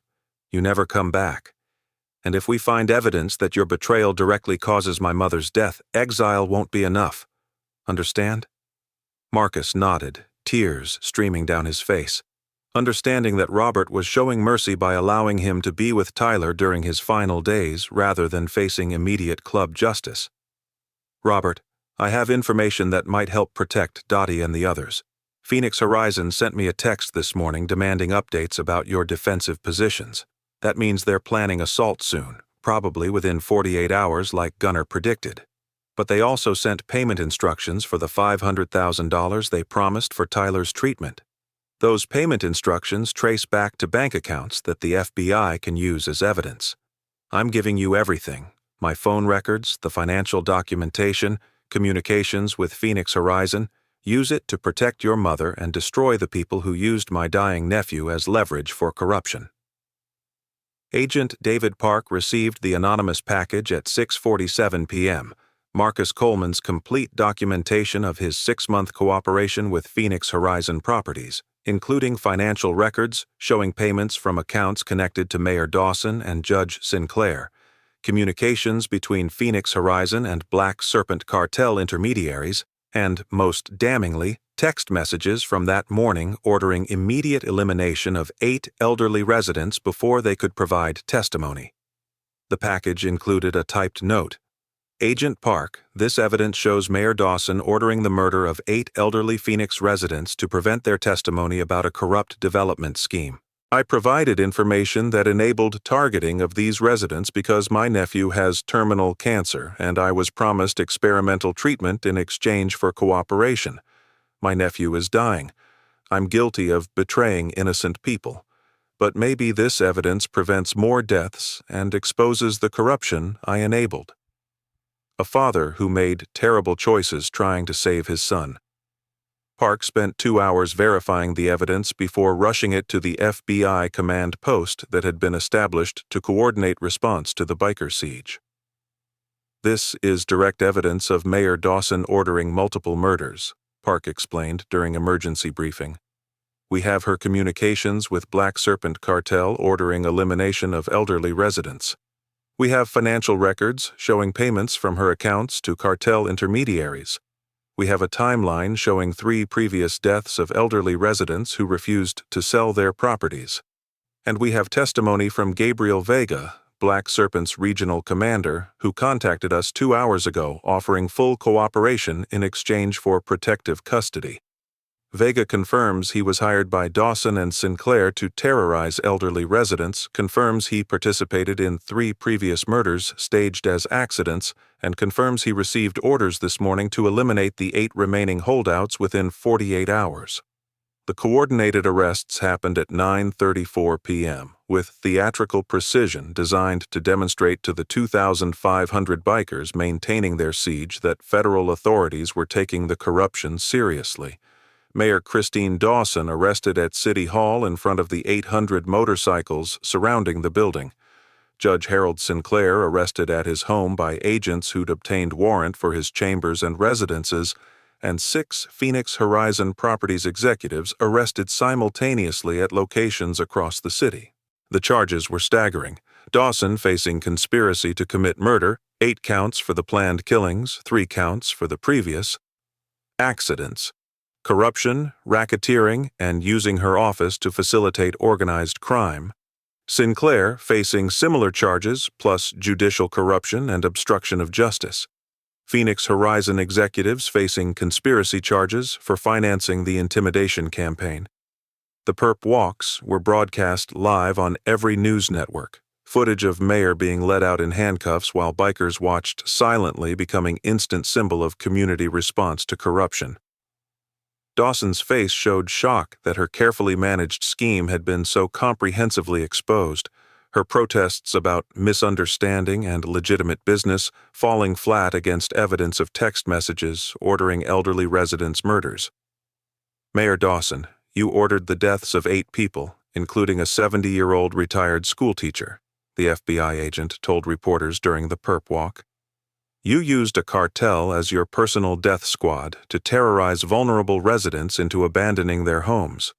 You never come back. And if we find evidence that your betrayal directly causes my mother's death, exile won't be enough. Understand? Marcus nodded, tears streaming down his face, understanding that Robert was showing mercy by allowing him to be with Tyler during his final days rather than facing immediate club justice. Robert, I have information that might help protect Dottie and the others. Phoenix Horizon sent me a text this morning demanding updates about your defensive positions. That means they're planning assault soon, probably within 48 hours like Gunner predicted. But they also sent payment instructions for the $500,000 they promised for Tyler's treatment. Those payment instructions trace back to bank accounts that the FBI can use as evidence. I'm giving you everything: my phone records, the financial documentation, communications with Phoenix Horizon. Use it to protect your mother and destroy the people who used my dying nephew as leverage for corruption. Agent David Park received the anonymous package at 6:47 p.m., Marcus Coleman's complete documentation of his 6-month cooperation with Phoenix Horizon Properties, including financial records showing payments from accounts connected to Mayor Dawson and Judge Sinclair, communications between Phoenix Horizon and Black Serpent Cartel intermediaries, and, most damningly, text messages from that morning ordering immediate elimination of 8 elderly residents before they could provide testimony. The package included a typed note. Agent Park, this evidence shows Mayor Dawson ordering the murder of 8 elderly Phoenix residents to prevent their testimony about a corrupt development scheme. I provided information that enabled targeting of these residents because my nephew has terminal cancer and I was promised experimental treatment in exchange for cooperation. My nephew is dying. I'm guilty of betraying innocent people. But maybe this evidence prevents more deaths and exposes the corruption I enabled. A father who made terrible choices trying to save his son. Park spent 2 hours verifying the evidence before rushing it to the FBI command post that had been established to coordinate response to the biker siege. This is direct evidence of Mayor Dawson ordering multiple murders, Park explained during emergency briefing. We have her communications with Black Serpent Cartel ordering elimination of elderly residents. We have financial records showing payments from her accounts to cartel intermediaries. We have a timeline showing 3 previous deaths of elderly residents who refused to sell their properties. And we have testimony from Gabriel Vega, Black Serpent's regional commander, who contacted us 2 hours ago offering full cooperation in exchange for protective custody. Vega confirms he was hired by Dawson and Sinclair to terrorize elderly residents, confirms he participated in 3 previous murders staged as accidents, and confirms he received orders this morning to eliminate the 8 remaining holdouts within 48 hours. The coordinated arrests happened at 9:34 p.m., with theatrical precision designed to demonstrate to the 2,500 bikers maintaining their siege that federal authorities were taking the corruption seriously. Mayor Christine Dawson arrested at City Hall in front of the 800 motorcycles surrounding the building. Judge Harold Sinclair arrested at his home by agents who'd obtained warrant for his chambers and residences, and 6 Phoenix Horizon Properties executives arrested simultaneously at locations across the city. The charges were staggering. Dawson facing conspiracy to commit murder, 8 counts for the planned killings, 3 counts for the previous accidents, corruption, racketeering, and using her office to facilitate organized crime. Sinclair facing similar charges plus judicial corruption and obstruction of justice. Phoenix Horizon executives facing conspiracy charges for financing the intimidation campaign. The perp walks were broadcast live on every news network. Footage of Mayor being led out in handcuffs while bikers watched silently, becoming instant symbol of community response to corruption. Dawson's face showed shock that her carefully managed scheme had been so comprehensively exposed, her protests about misunderstanding and legitimate business falling flat against evidence of text messages ordering elderly residents' murders. Mayor Dawson, you ordered the deaths of 8 people, including a 70-year-old retired schoolteacher, the FBI agent told reporters during the perp walk. You used a cartel as your personal death squad to terrorize vulnerable residents into abandoning their homes.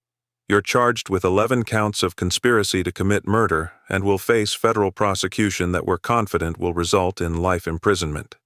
You're charged with 11 counts of conspiracy to commit murder and will face federal prosecution that we're confident will result in life imprisonment.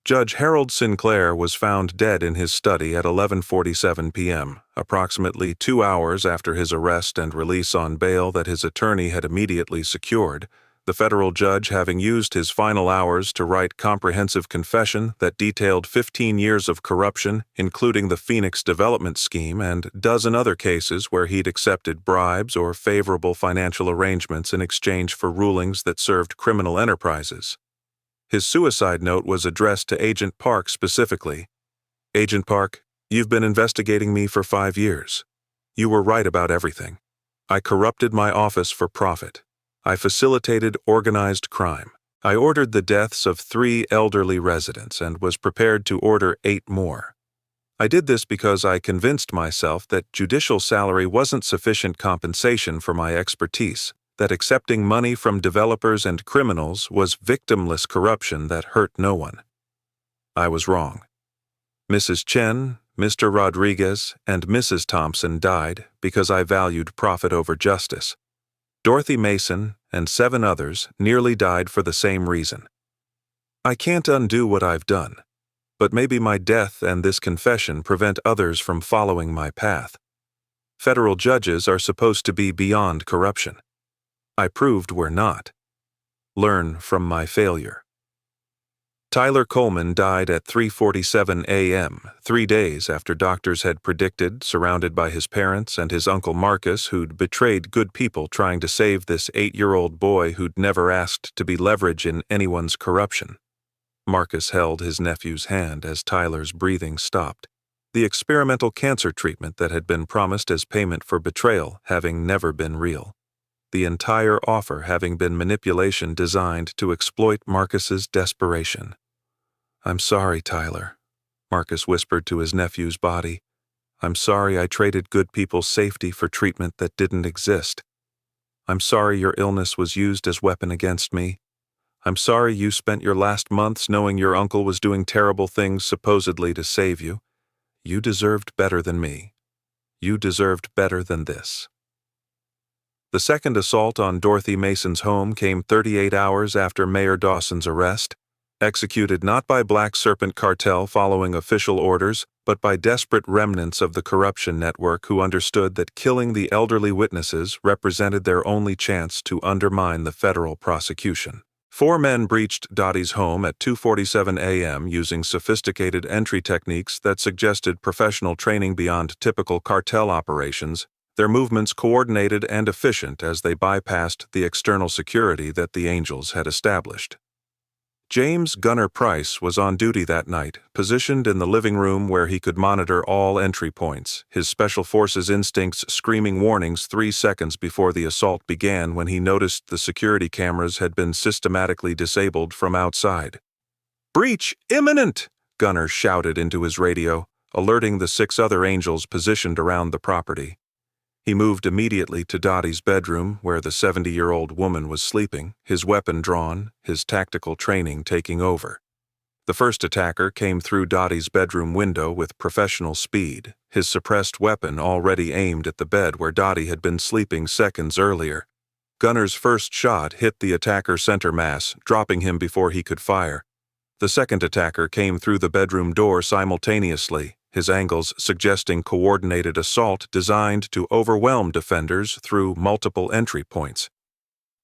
Judge Harold Sinclair was found dead in his study at 11:47 p.m., approximately 2 hours after his arrest and release on bail that his attorney had immediately secured, the federal judge having used his final hours to write comprehensive confession that detailed 15 years of corruption, including the Phoenix development scheme and dozen other cases where he'd accepted bribes or favorable financial arrangements in exchange for rulings that served criminal enterprises. His suicide note was addressed to Agent Park specifically. Agent Park, you've been investigating me for 5 years. You were right about everything. I corrupted my office for profit. I facilitated organized crime. I ordered the deaths of 3 elderly residents and was prepared to order 8 more. I did this because I convinced myself that judicial salary wasn't sufficient compensation for my expertise, that accepting money from developers and criminals was victimless corruption that hurt no one. I was wrong. Mrs. Chen, Mr. Rodriguez, and Mrs. Thompson died because I valued profit over justice. Dorothy Mason and 7 others nearly died for the same reason. I can't undo what I've done, but maybe my death and this confession prevent others from following my path. Federal judges are supposed to be beyond corruption. I proved we're not. Learn from my failure. Tyler Coleman died at 3:47 a.m., 3 days after doctors had predicted, surrounded by his parents and his uncle Marcus, who'd betrayed good people trying to save this 8-year-old boy who'd never asked to be leverage in anyone's corruption. Marcus held his nephew's hand as Tyler's breathing stopped, the experimental cancer treatment that had been promised as payment for betrayal having never been real. The entire offer having been manipulation designed to exploit Marcus's desperation. I'm sorry, Tyler, Marcus whispered to his nephew's body. I'm sorry I traded good people's safety for treatment that didn't exist. I'm sorry your illness was used as weapon against me. I'm sorry you spent your last months knowing your uncle was doing terrible things supposedly to save you. You deserved better than me. You deserved better than this. The second assault on Dorothy Mason's home came 38 hours after Mayor Dawson's arrest, executed not by Black Serpent Cartel following official orders, but by desperate remnants of the corruption network who understood that killing the elderly witnesses represented their only chance to undermine the federal prosecution. 4 men breached Dottie's home at 2:47 a.m. using sophisticated entry techniques that suggested professional training beyond typical cartel operations, their movements coordinated and efficient as they bypassed the external security that the Angels had established. James Gunner Price was on duty that night, positioned in the living room where he could monitor all entry points, his Special Forces instincts screaming warnings 3 seconds before the assault began when he noticed the security cameras had been systematically disabled from outside. "Breach imminent!" Gunner shouted into his radio, alerting the 6 other Angels positioned around the property. He moved immediately to Dottie's bedroom, where the 70-year-old woman was sleeping, his weapon drawn, his tactical training taking over. The first attacker came through Dottie's bedroom window with professional speed, his suppressed weapon already aimed at the bed where Dottie had been sleeping seconds earlier. Gunner's first shot hit the attacker's center mass, dropping him before he could fire. The second attacker came through the bedroom door simultaneously, his angles suggesting coordinated assault designed to overwhelm defenders through multiple entry points.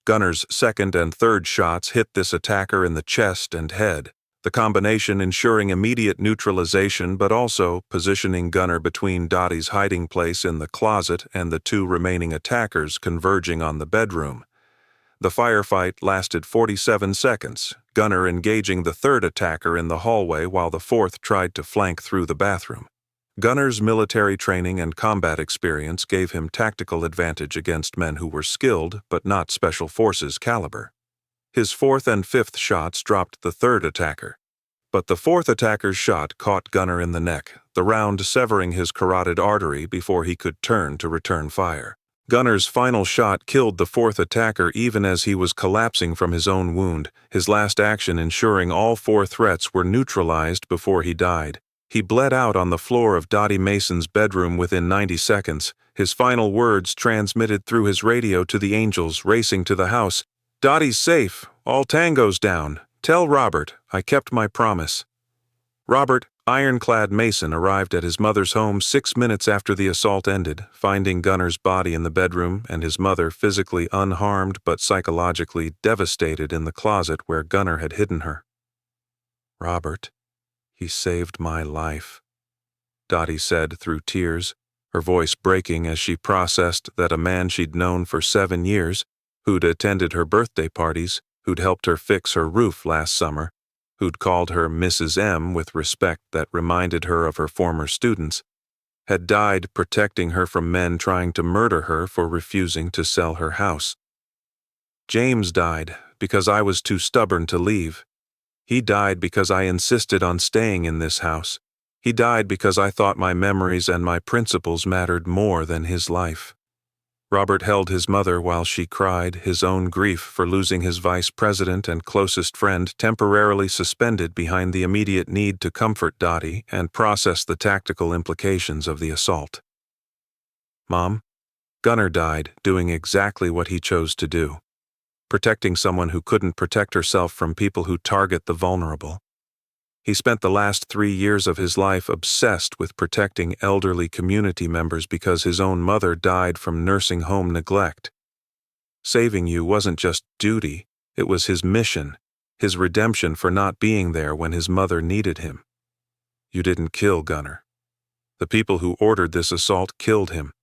Gunner's second and third shots hit this attacker in the chest and head, the combination ensuring immediate neutralization but also positioning Gunner between Dottie's hiding place in the closet and the two remaining attackers converging on the bedroom. The firefight lasted 47 seconds, Gunner engaging the third attacker in the hallway while the fourth tried to flank through the bathroom. Gunner's military training and combat experience gave him tactical advantage against men who were skilled but not special forces caliber. His fourth and fifth shots dropped the third attacker, but the fourth attacker's shot caught Gunner in the neck, the round severing his carotid artery before he could turn to return fire. Gunner's final shot killed the fourth attacker even as he was collapsing from his own wound, his last action ensuring all four threats were neutralized before he died. He bled out on the floor of Dottie Mason's bedroom within 90 seconds, his final words transmitted through his radio to the angels racing to the house. "Dottie's safe. All Tango's down. Tell Robert I kept my promise." Robert, ironclad Mason, arrived at his mother's home 6 minutes after the assault ended, finding Gunner's body in the bedroom and his mother physically unharmed but psychologically devastated in the closet where Gunner had hidden her. "Robert, he saved my life," Dottie said through tears, her voice breaking as she processed that a man she'd known for 7 years, who'd attended her birthday parties, who'd helped her fix her roof last summer, who'd called her Mrs. M with respect that reminded her of her former students, had died protecting her from men trying to murder her for refusing to sell her house. "James died because I was too stubborn to leave. He died because I insisted on staying in this house. He died because I thought my memories and my principles mattered more than his life." Robert held his mother while she cried, his own grief for losing his vice president and closest friend temporarily suspended behind the immediate need to comfort Dottie and process the tactical implications of the assault. "Mom, Gunner died doing exactly what he chose to do, protecting someone who couldn't protect herself from people who target the vulnerable. He spent the last 3 years of his life obsessed with protecting elderly community members because his own mother died from nursing home neglect. Saving you wasn't just duty, it was his mission, his redemption for not being there when his mother needed him. You didn't kill Gunner. The people who ordered this assault killed him,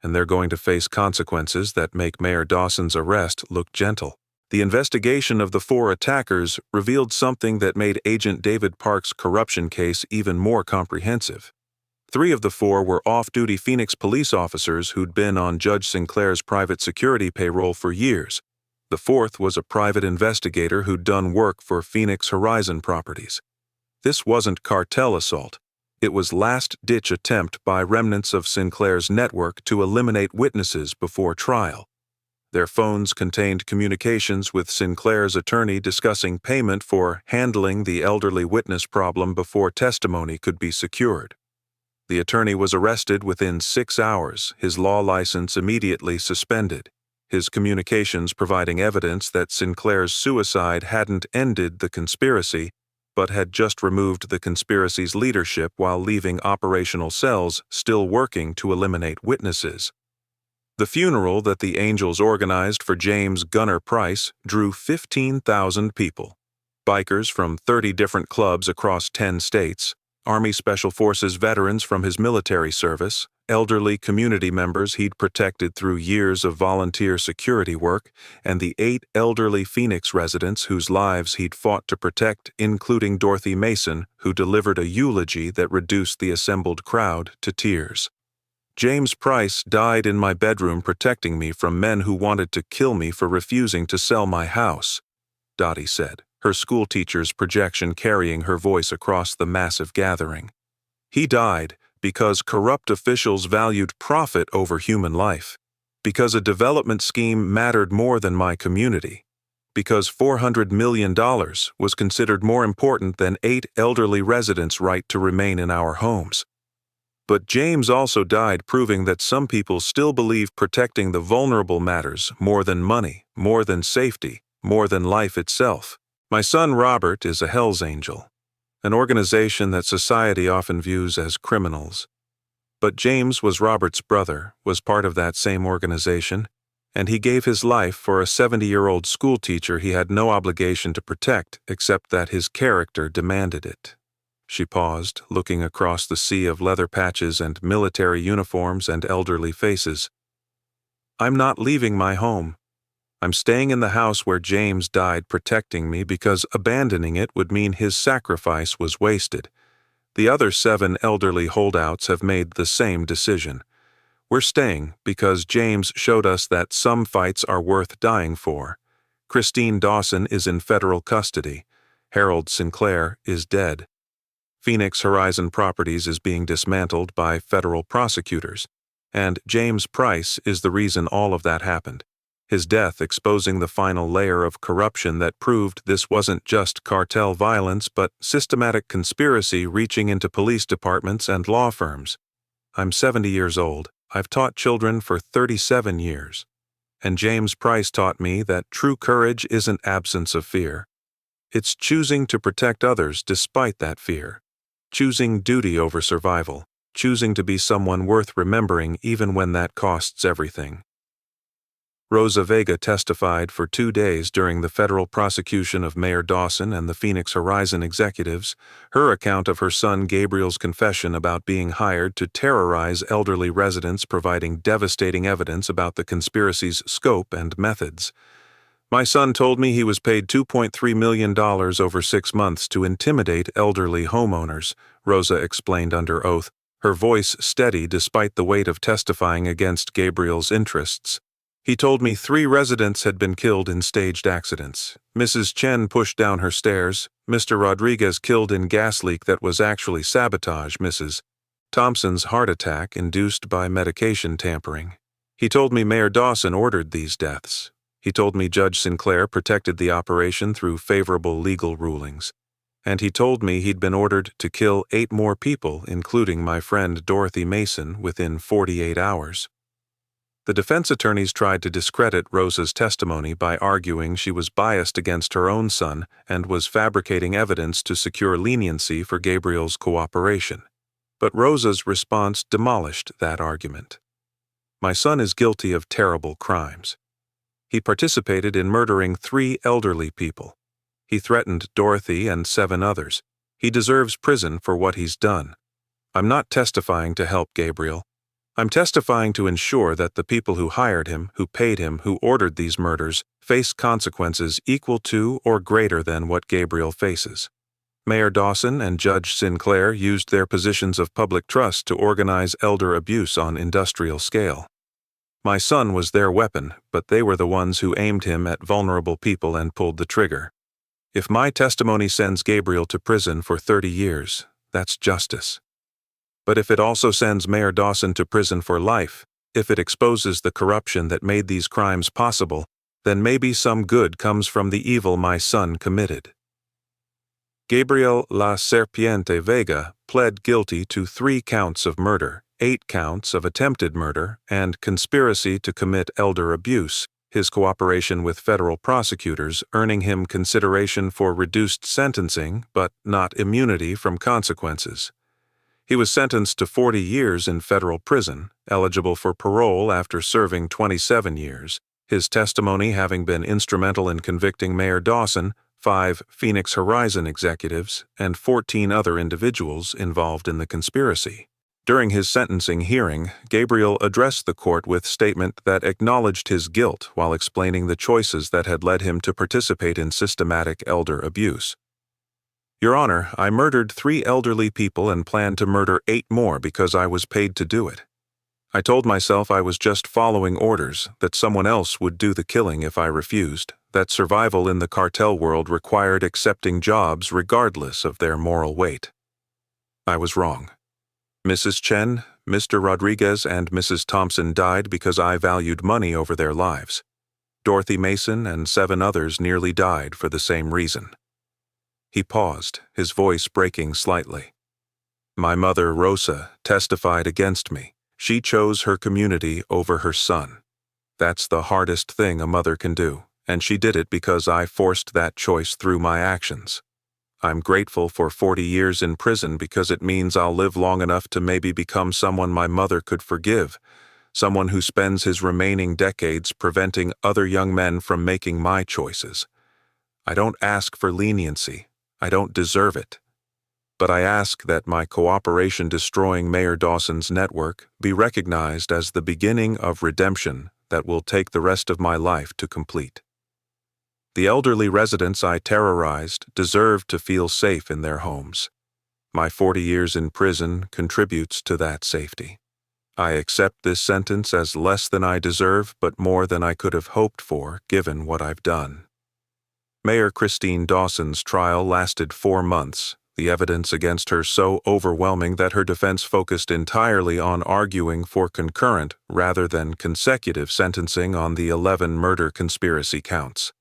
and they're going to face consequences that make Mayor Dawson's arrest look gentle." The investigation of the 4 attackers revealed something that made Agent David Park's corruption case even more comprehensive. 3 of the 4 were off-duty Phoenix police officers who'd been on Judge Sinclair's private security payroll for years. The 4th was a private investigator who'd done work for Phoenix Horizon Properties. This wasn't cartel assault. It was last-ditch attempt by remnants of Sinclair's network to eliminate witnesses before trial. Their phones contained communications with Sinclair's attorney discussing payment for handling the elderly witness problem before testimony could be secured. The attorney was arrested within 6 hours, his law license immediately suspended, his communications providing evidence that Sinclair's suicide hadn't ended the conspiracy, but had just removed the conspiracy's leadership while leaving operational cells still working to eliminate witnesses. The funeral that the Angels organized for James Gunner Price drew 15,000 people. Bikers from 30 different clubs across 10 states, Army Special Forces veterans from his military service, elderly community members he'd protected through years of volunteer security work, and the 8 elderly Phoenix residents whose lives he'd fought to protect, including Dorothy Mason, who delivered a eulogy that reduced the assembled crowd to tears. "James Price died in my bedroom protecting me from men who wanted to kill me for refusing to sell my house," Dottie said, her schoolteacher's projection carrying her voice across the massive gathering. "He died because corrupt officials valued profit over human life, because a development scheme mattered more than my community, because $400 million was considered more important than 8 elderly residents' right to remain in our homes. But James also died proving that some people still believe protecting the vulnerable matters more than money, more than safety, more than life itself. My son Robert is a Hell's Angel, an organization that society often views as criminals. But James was Robert's brother, was part of that same organization, and he gave his life for a 70-year-old schoolteacher he had no obligation to protect except that his character demanded it. She paused, looking across the sea of leather patches and military uniforms and elderly faces. I'm not leaving my home. I'm staying in the house where James died protecting me because abandoning it would mean his sacrifice was wasted. The other 7 elderly holdouts have made the same decision. We're staying because James showed us that some fights are worth dying for. Christine Dawson is in federal custody. Harold Sinclair is dead. Phoenix Horizon Properties is being dismantled by federal prosecutors. And James Price is the reason all of that happened. His death exposing the final layer of corruption that proved this wasn't just cartel violence but systematic conspiracy reaching into police departments and law firms. I'm 70 years old. I've taught children for 37 years. And James Price taught me that true courage isn't absence of fear. It's choosing to protect others despite that fear. Choosing duty over survival. Choosing to be someone worth remembering even when that costs everything. Rosa Vega testified for 2 days during the federal prosecution of Mayor Dawson and the Phoenix Horizon executives. Her account of her son Gabriel's confession about being hired to terrorize elderly residents, providing devastating evidence about the conspiracy's scope and methods. My son told me he was paid $2.3 million over 6 months to intimidate elderly homeowners, Rosa explained under oath, her voice steady despite the weight of testifying against Gabriel's interests. He told me 3 residents had been killed in staged accidents. Mrs. Chen pushed down her stairs. Mr. Rodriguez killed in gas leak that was actually sabotage. Mrs. Thompson's heart attack induced by medication tampering. He told me Mayor Dawson ordered these deaths. He told me Judge Sinclair protected the operation through favorable legal rulings. And he told me he'd been ordered to kill 8 more people, including my friend Dorothy Mason, within 48 hours. The defense attorneys tried to discredit Rosa's testimony by arguing she was biased against her own son and was fabricating evidence to secure leniency for Gabriel's cooperation. But Rosa's response demolished that argument. My son is guilty of terrible crimes. He participated in murdering 3 elderly people. He threatened Dorothy and 7 others. He deserves prison for what he's done. I'm not testifying to help Gabriel. I'm testifying to ensure that the people who hired him, who paid him, who ordered these murders, face consequences equal to or greater than what Gabriel faces. Mayor Dawson and Judge Sinclair used their positions of public trust to organize elder abuse on industrial scale. My son was their weapon, but they were the ones who aimed him at vulnerable people and pulled the trigger. If my testimony sends Gabriel to prison for 30 years, that's justice. But if it also sends Mayor Dawson to prison for life, if it exposes the corruption that made these crimes possible, then maybe some good comes from the evil my son committed. Gabriel La Serpiente Vega pled guilty to 3 counts of murder, 8 counts of attempted murder, and conspiracy to commit elder abuse, his cooperation with federal prosecutors earning him consideration for reduced sentencing but not immunity from consequences. He was sentenced to 40 years in federal prison, eligible for parole after serving 27 years, his testimony having been instrumental in convicting Mayor Dawson, 5 Phoenix Horizon executives, and 14 other individuals involved in the conspiracy. During his sentencing hearing, Gabriel addressed the court with a statement that acknowledged his guilt while explaining the choices that had led him to participate in systematic elder abuse. Your Honor, I murdered 3 elderly people and planned to murder 8 more because I was paid to do it. I told myself I was just following orders, that someone else would do the killing if I refused, that survival in the cartel world required accepting jobs regardless of their moral weight. I was wrong. Mrs. Chen, Mr. Rodriguez, and Mrs. Thompson died because I valued money over their lives. Dorothy Mason and 7 others nearly died for the same reason." He paused, his voice breaking slightly. "My mother, Rosa, testified against me. She chose her community over her son. That's the hardest thing a mother can do, and she did it because I forced that choice through my actions. I'm grateful for 40 years in prison because it means I'll live long enough to maybe become someone my mother could forgive, someone who spends his remaining decades preventing other young men from making my choices. I don't ask for leniency. I don't deserve it. But I ask that my cooperation destroying Mayor Dawson's network be recognized as the beginning of redemption that will take the rest of my life to complete. The elderly residents I terrorized deserve to feel safe in their homes. My 40 years in prison contributes to that safety. I accept this sentence as less than I deserve, but more than I could have hoped for, given what I've done." Mayor Christine Dawson's trial lasted 4 months, the evidence against her so overwhelming that her defense focused entirely on arguing for concurrent rather than consecutive sentencing on the 11 murder conspiracy counts.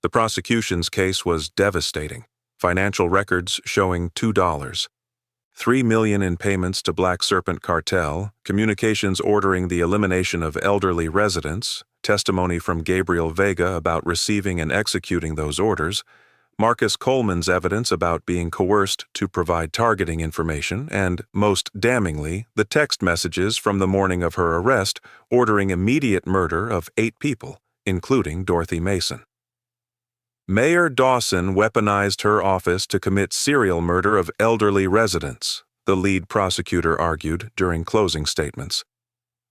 The prosecution's case was devastating, financial records showing $2. $3 million in payments to Black Serpent Cartel, communications ordering the elimination of elderly residents, testimony from Gabriel Vega about receiving and executing those orders, Marcus Coleman's evidence about being coerced to provide targeting information, and, most damningly, the text messages from the morning of her arrest ordering immediate murder of 8 people, including Dorothy Mason. Mayor Dawson weaponized her office to commit serial murder of elderly residents, the lead prosecutor argued during closing statements.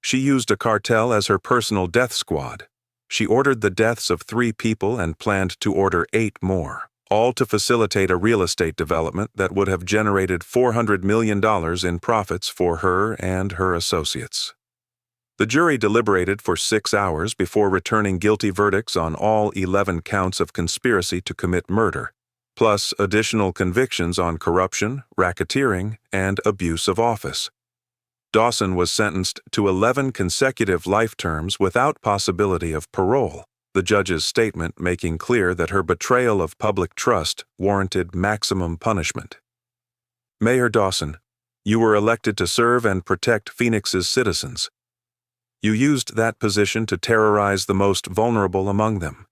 She used a cartel as her personal death squad. She ordered the deaths of 3 people and planned to order 8 more, all to facilitate a real estate development that would have generated $400 million in profits for her and her associates. The jury deliberated for 6 hours before returning guilty verdicts on all 11 counts of conspiracy to commit murder, plus additional convictions on corruption, racketeering, and abuse of office. Dawson was sentenced to 11 consecutive life terms without possibility of parole, the judge's statement making clear that her betrayal of public trust warranted maximum punishment. Mayor Dawson, you were elected to serve and protect Phoenix's citizens. You used that position to terrorize the most vulnerable among them,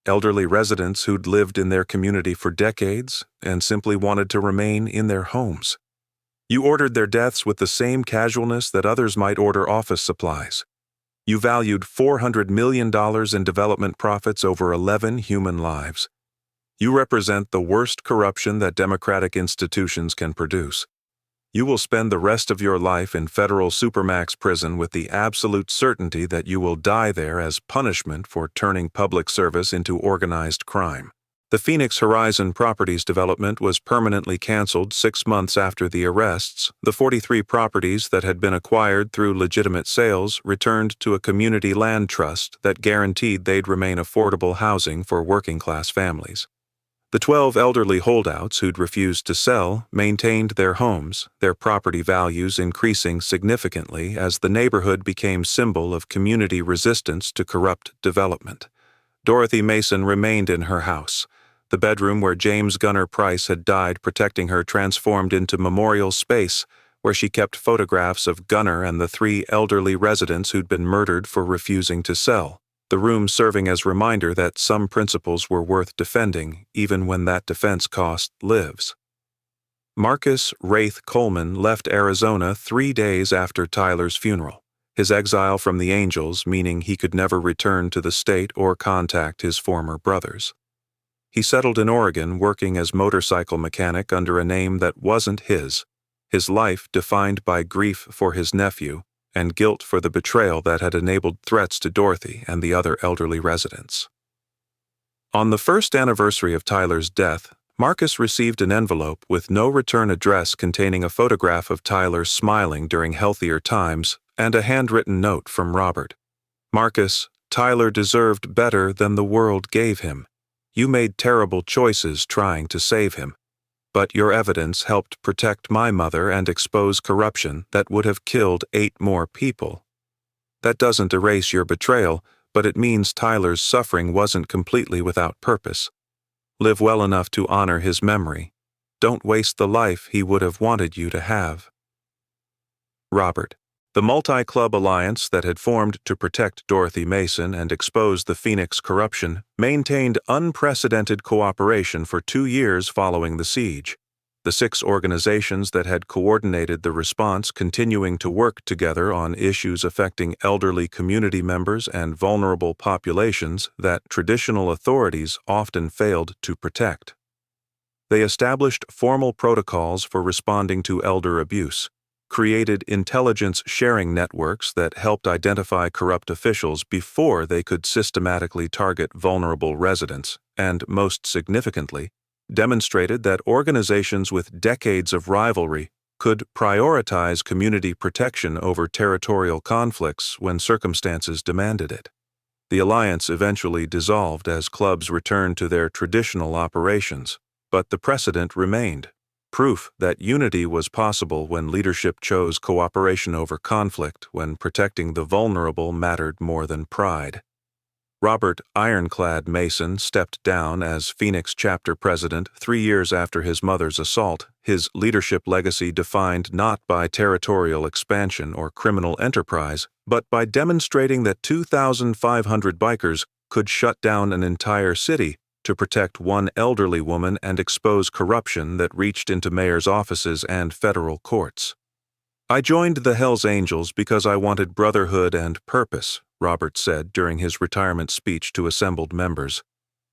elderly residents who'd lived in their community for decades and simply wanted to remain in their homes. You ordered their deaths with the same casualness that others might order office supplies. You valued $400 million in development profits over 11 human lives. You represent the worst corruption that democratic institutions can produce. You will spend the rest of your life in federal supermax prison with the absolute certainty that you will die there as punishment for turning public service into organized crime. The Phoenix Horizon Properties development was permanently canceled 6 months after the arrests. The 43 properties that had been acquired through legitimate sales returned to a community land trust that guaranteed they'd remain affordable housing for working-class families. The 12 elderly holdouts who'd refused to sell maintained their homes, their property values increasing significantly as the neighborhood became symbol of community resistance to corrupt development. Dorothy Mason remained in her house. The bedroom where James Gunner Price had died protecting her transformed into memorial space, where she kept photographs of Gunner and the 3 elderly residents who'd been murdered for refusing to sell, the room serving as reminder that some principles were worth defending, even when that defense cost lives. Marcus Wraith Coleman left Arizona 3 days after Tyler's funeral, his exile from the Angels meaning he could never return to the state or contact his former brothers. He settled in Oregon working as motorcycle mechanic under a name that wasn't his life defined by grief for his nephew and guilt for the betrayal that had enabled threats to Dorothy and the other elderly residents. On the first anniversary of Tyler's death, Marcus received an envelope with no return address containing a photograph of Tyler smiling during healthier times and a handwritten note from Robert. Marcus, Tyler deserved better than the world gave him. You made terrible choices trying to save him. But your evidence helped protect my mother and expose corruption that would have killed 8 more people. That doesn't erase your betrayal, but it means Tyler's suffering wasn't completely without purpose. Live well enough to honor his memory. Don't waste the life he would have wanted you to have. Robert. The multi-club alliance that had formed to protect Dorothy Mason and expose the Phoenix corruption maintained unprecedented cooperation for 2 years following the siege. The 6 organizations that had coordinated the response continuing to work together on issues affecting elderly community members and vulnerable populations that traditional authorities often failed to protect. They established formal protocols for responding to elder abuse, created intelligence sharing networks that helped identify corrupt officials before they could systematically target vulnerable residents, and, most significantly, demonstrated that organizations with decades of rivalry could prioritize community protection over territorial conflicts when circumstances demanded it. The alliance eventually dissolved as clubs returned to their traditional operations, but the precedent remained. Proof that unity was possible when leadership chose cooperation over conflict when protecting the vulnerable mattered more than pride. Robert Ironclad Mason stepped down as Phoenix chapter president 3 years after his mother's assault, his leadership legacy defined not by territorial expansion or criminal enterprise, but by demonstrating that 2,500 bikers could shut down an entire city to protect one elderly woman and expose corruption that reached into mayors' offices and federal courts. I joined the Hells Angels because I wanted brotherhood and purpose, Robert said during his retirement speech to assembled members.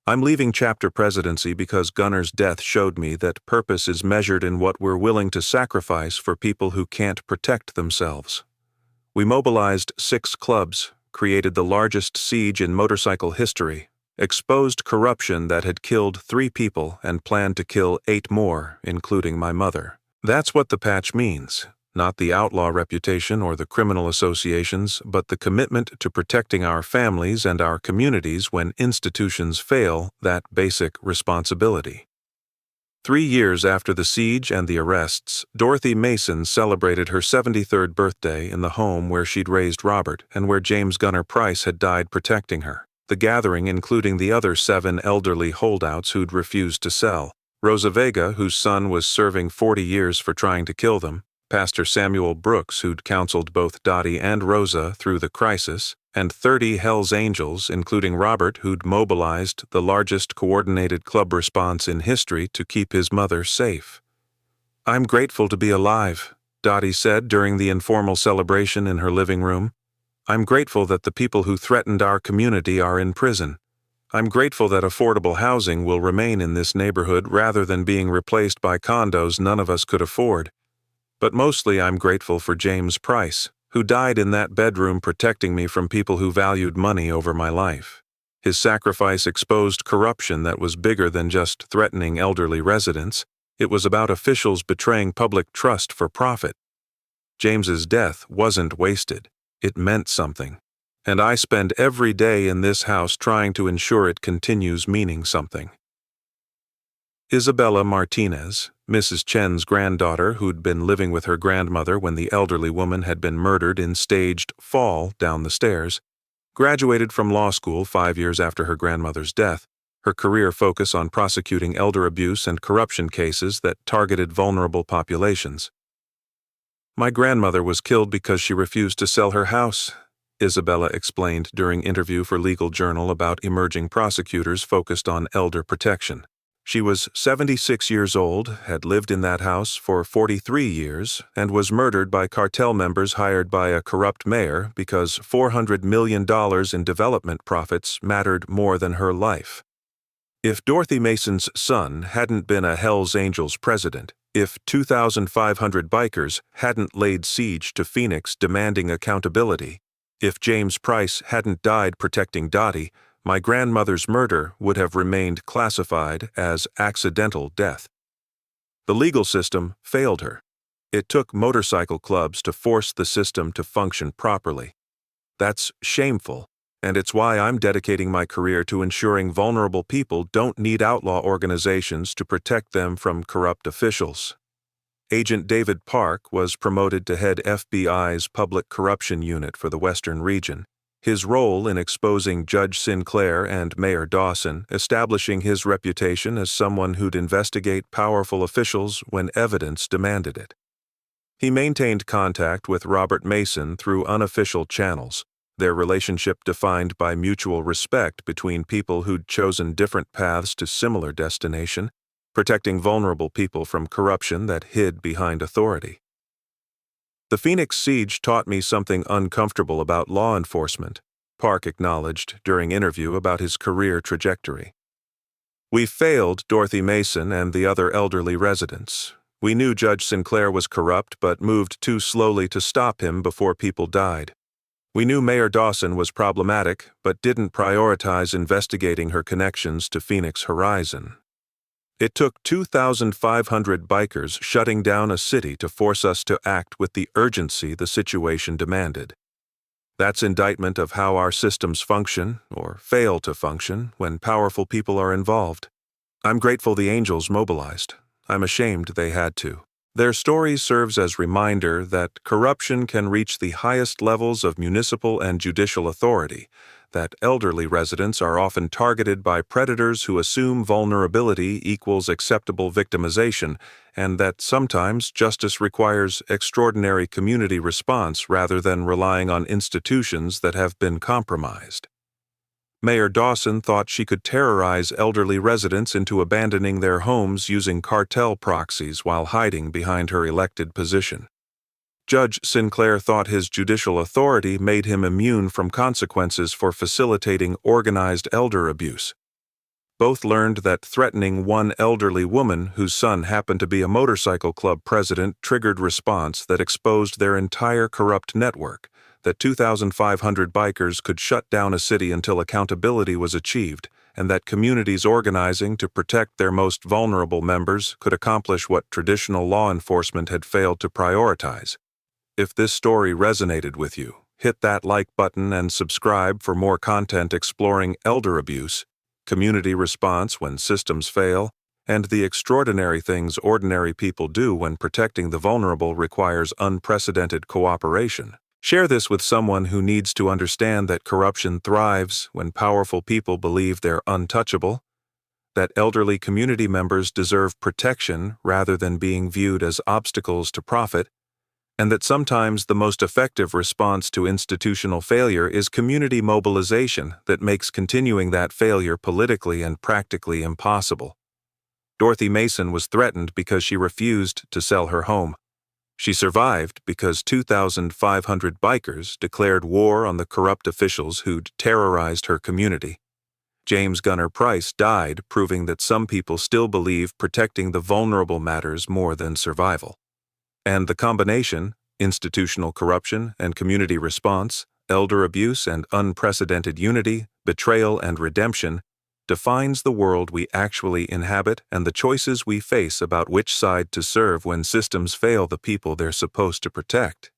I'm leaving chapter presidency because Gunner's death showed me that purpose is measured in what we're willing to sacrifice for people who can't protect themselves. We mobilized 6 clubs, created the largest siege in motorcycle history, exposed corruption that had killed 3 people and planned to kill 8 more, including my mother. That's what the patch means, not the outlaw reputation or the criminal associations, but the commitment to protecting our families and our communities when institutions fail that basic responsibility. 3 years after the siege and the arrests, Dorothy Mason celebrated her 73rd birthday in the home where she'd raised Robert and where James Gunner Price had died protecting her. The gathering including the other 7 elderly holdouts who'd refused to sell, Rosa Vega, whose son was serving 40 years for trying to kill them, Pastor Samuel Brooks, who'd counseled both Dottie and Rosa through the crisis, and 30 Hells Angels, including Robert, who'd mobilized the largest coordinated club response in history to keep his mother safe. I'm grateful to be alive, Dottie said during the informal celebration in her living room. I'm grateful that the people who threatened our community are in prison. I'm grateful that affordable housing will remain in this neighborhood rather than being replaced by condos none of us could afford. But mostly I'm grateful for James Price, who died in that bedroom protecting me from people who valued money over my life. His sacrifice exposed corruption that was bigger than just threatening elderly residents. It was about officials betraying public trust for profit. James's death wasn't wasted. It meant something. And I spend every day in this house trying to ensure it continues meaning something. Isabella Martinez, Mrs. Chen's granddaughter who'd been living with her grandmother when the elderly woman had been murdered in staged fall down the stairs, graduated from law school 5 years after her grandmother's death, her career focus on prosecuting elder abuse and corruption cases that targeted vulnerable populations. My grandmother was killed because she refused to sell her house, Isabella explained during interview for Legal Journal about emerging prosecutors focused on elder protection. She was 76 years old, had lived in that house for 43 years, and was murdered by cartel members hired by a corrupt mayor because $400 million in development profits mattered more than her life. If Dorothy Mason's son hadn't been a Hells Angels president, if 2,500 bikers hadn't laid siege to Phoenix demanding accountability, if James Price hadn't died protecting Dottie, my grandmother's murder would have remained classified as accidental death. The legal system failed her. It took motorcycle clubs to force the system to function properly. That's shameful, And it's why I'm dedicating my career to ensuring vulnerable people don't need outlaw organizations to protect them from corrupt officials. Agent David Park was promoted to head FBI's Public Corruption Unit for the Western region. His role in exposing Judge Sinclair and Mayor Dawson, establishing his reputation as someone who'd investigate powerful officials when evidence demanded it. He maintained contact with Robert Mason through unofficial channels, their relationship defined by mutual respect between people who'd chosen different paths to similar destination, protecting vulnerable people from corruption that hid behind authority. The Phoenix siege taught me something uncomfortable about law enforcement, Park acknowledged during interview about his career trajectory. We failed Dorothy Mason and the other elderly residents. We knew Judge Sinclair was corrupt but moved too slowly to stop him before people died. We knew Mayor Dawson was problematic but didn't prioritize investigating her connections to Phoenix Horizon. It took 2,500 bikers shutting down a city to force us to act with the urgency the situation demanded. That's indictment of how our systems function, or fail to function, when powerful people are involved. I'm grateful the Angels mobilized. I'm ashamed they had to. Their story serves as reminder that corruption can reach the highest levels of municipal and judicial authority, that elderly residents are often targeted by predators who assume vulnerability equals acceptable victimization, and that sometimes justice requires extraordinary community response rather than relying on institutions that have been compromised. Mayor Dawson thought she could terrorize elderly residents into abandoning their homes using cartel proxies while hiding behind her elected position. Judge Sinclair thought his judicial authority made him immune from consequences for facilitating organized elder abuse. Both learned that threatening one elderly woman whose son happened to be a motorcycle club president triggered response that exposed their entire corrupt network, that 2,500 bikers could shut down a city until accountability was achieved, and that communities organizing to protect their most vulnerable members could accomplish what traditional law enforcement had failed to prioritize. If this story resonated with you, hit that like button and subscribe for more content exploring elder abuse, community response when systems fail, and the extraordinary things ordinary people do when protecting the vulnerable requires unprecedented cooperation. Share this with someone who needs to understand that corruption thrives when powerful people believe they're untouchable, that elderly community members deserve protection rather than being viewed as obstacles to profit, and that sometimes the most effective response to institutional failure is community mobilization that makes continuing that failure politically and practically impossible. Dorothy Mason was threatened because she refused to sell her home. She survived because 2,500 bikers declared war on the corrupt officials who'd terrorized her community. James Gunner Price died, proving that some people still believe protecting the vulnerable matters more than survival. And the combination, institutional corruption and community response, elder abuse and unprecedented unity, betrayal and redemption, defines the world we actually inhabit and the choices we face about which side to serve when systems fail the people they're supposed to protect.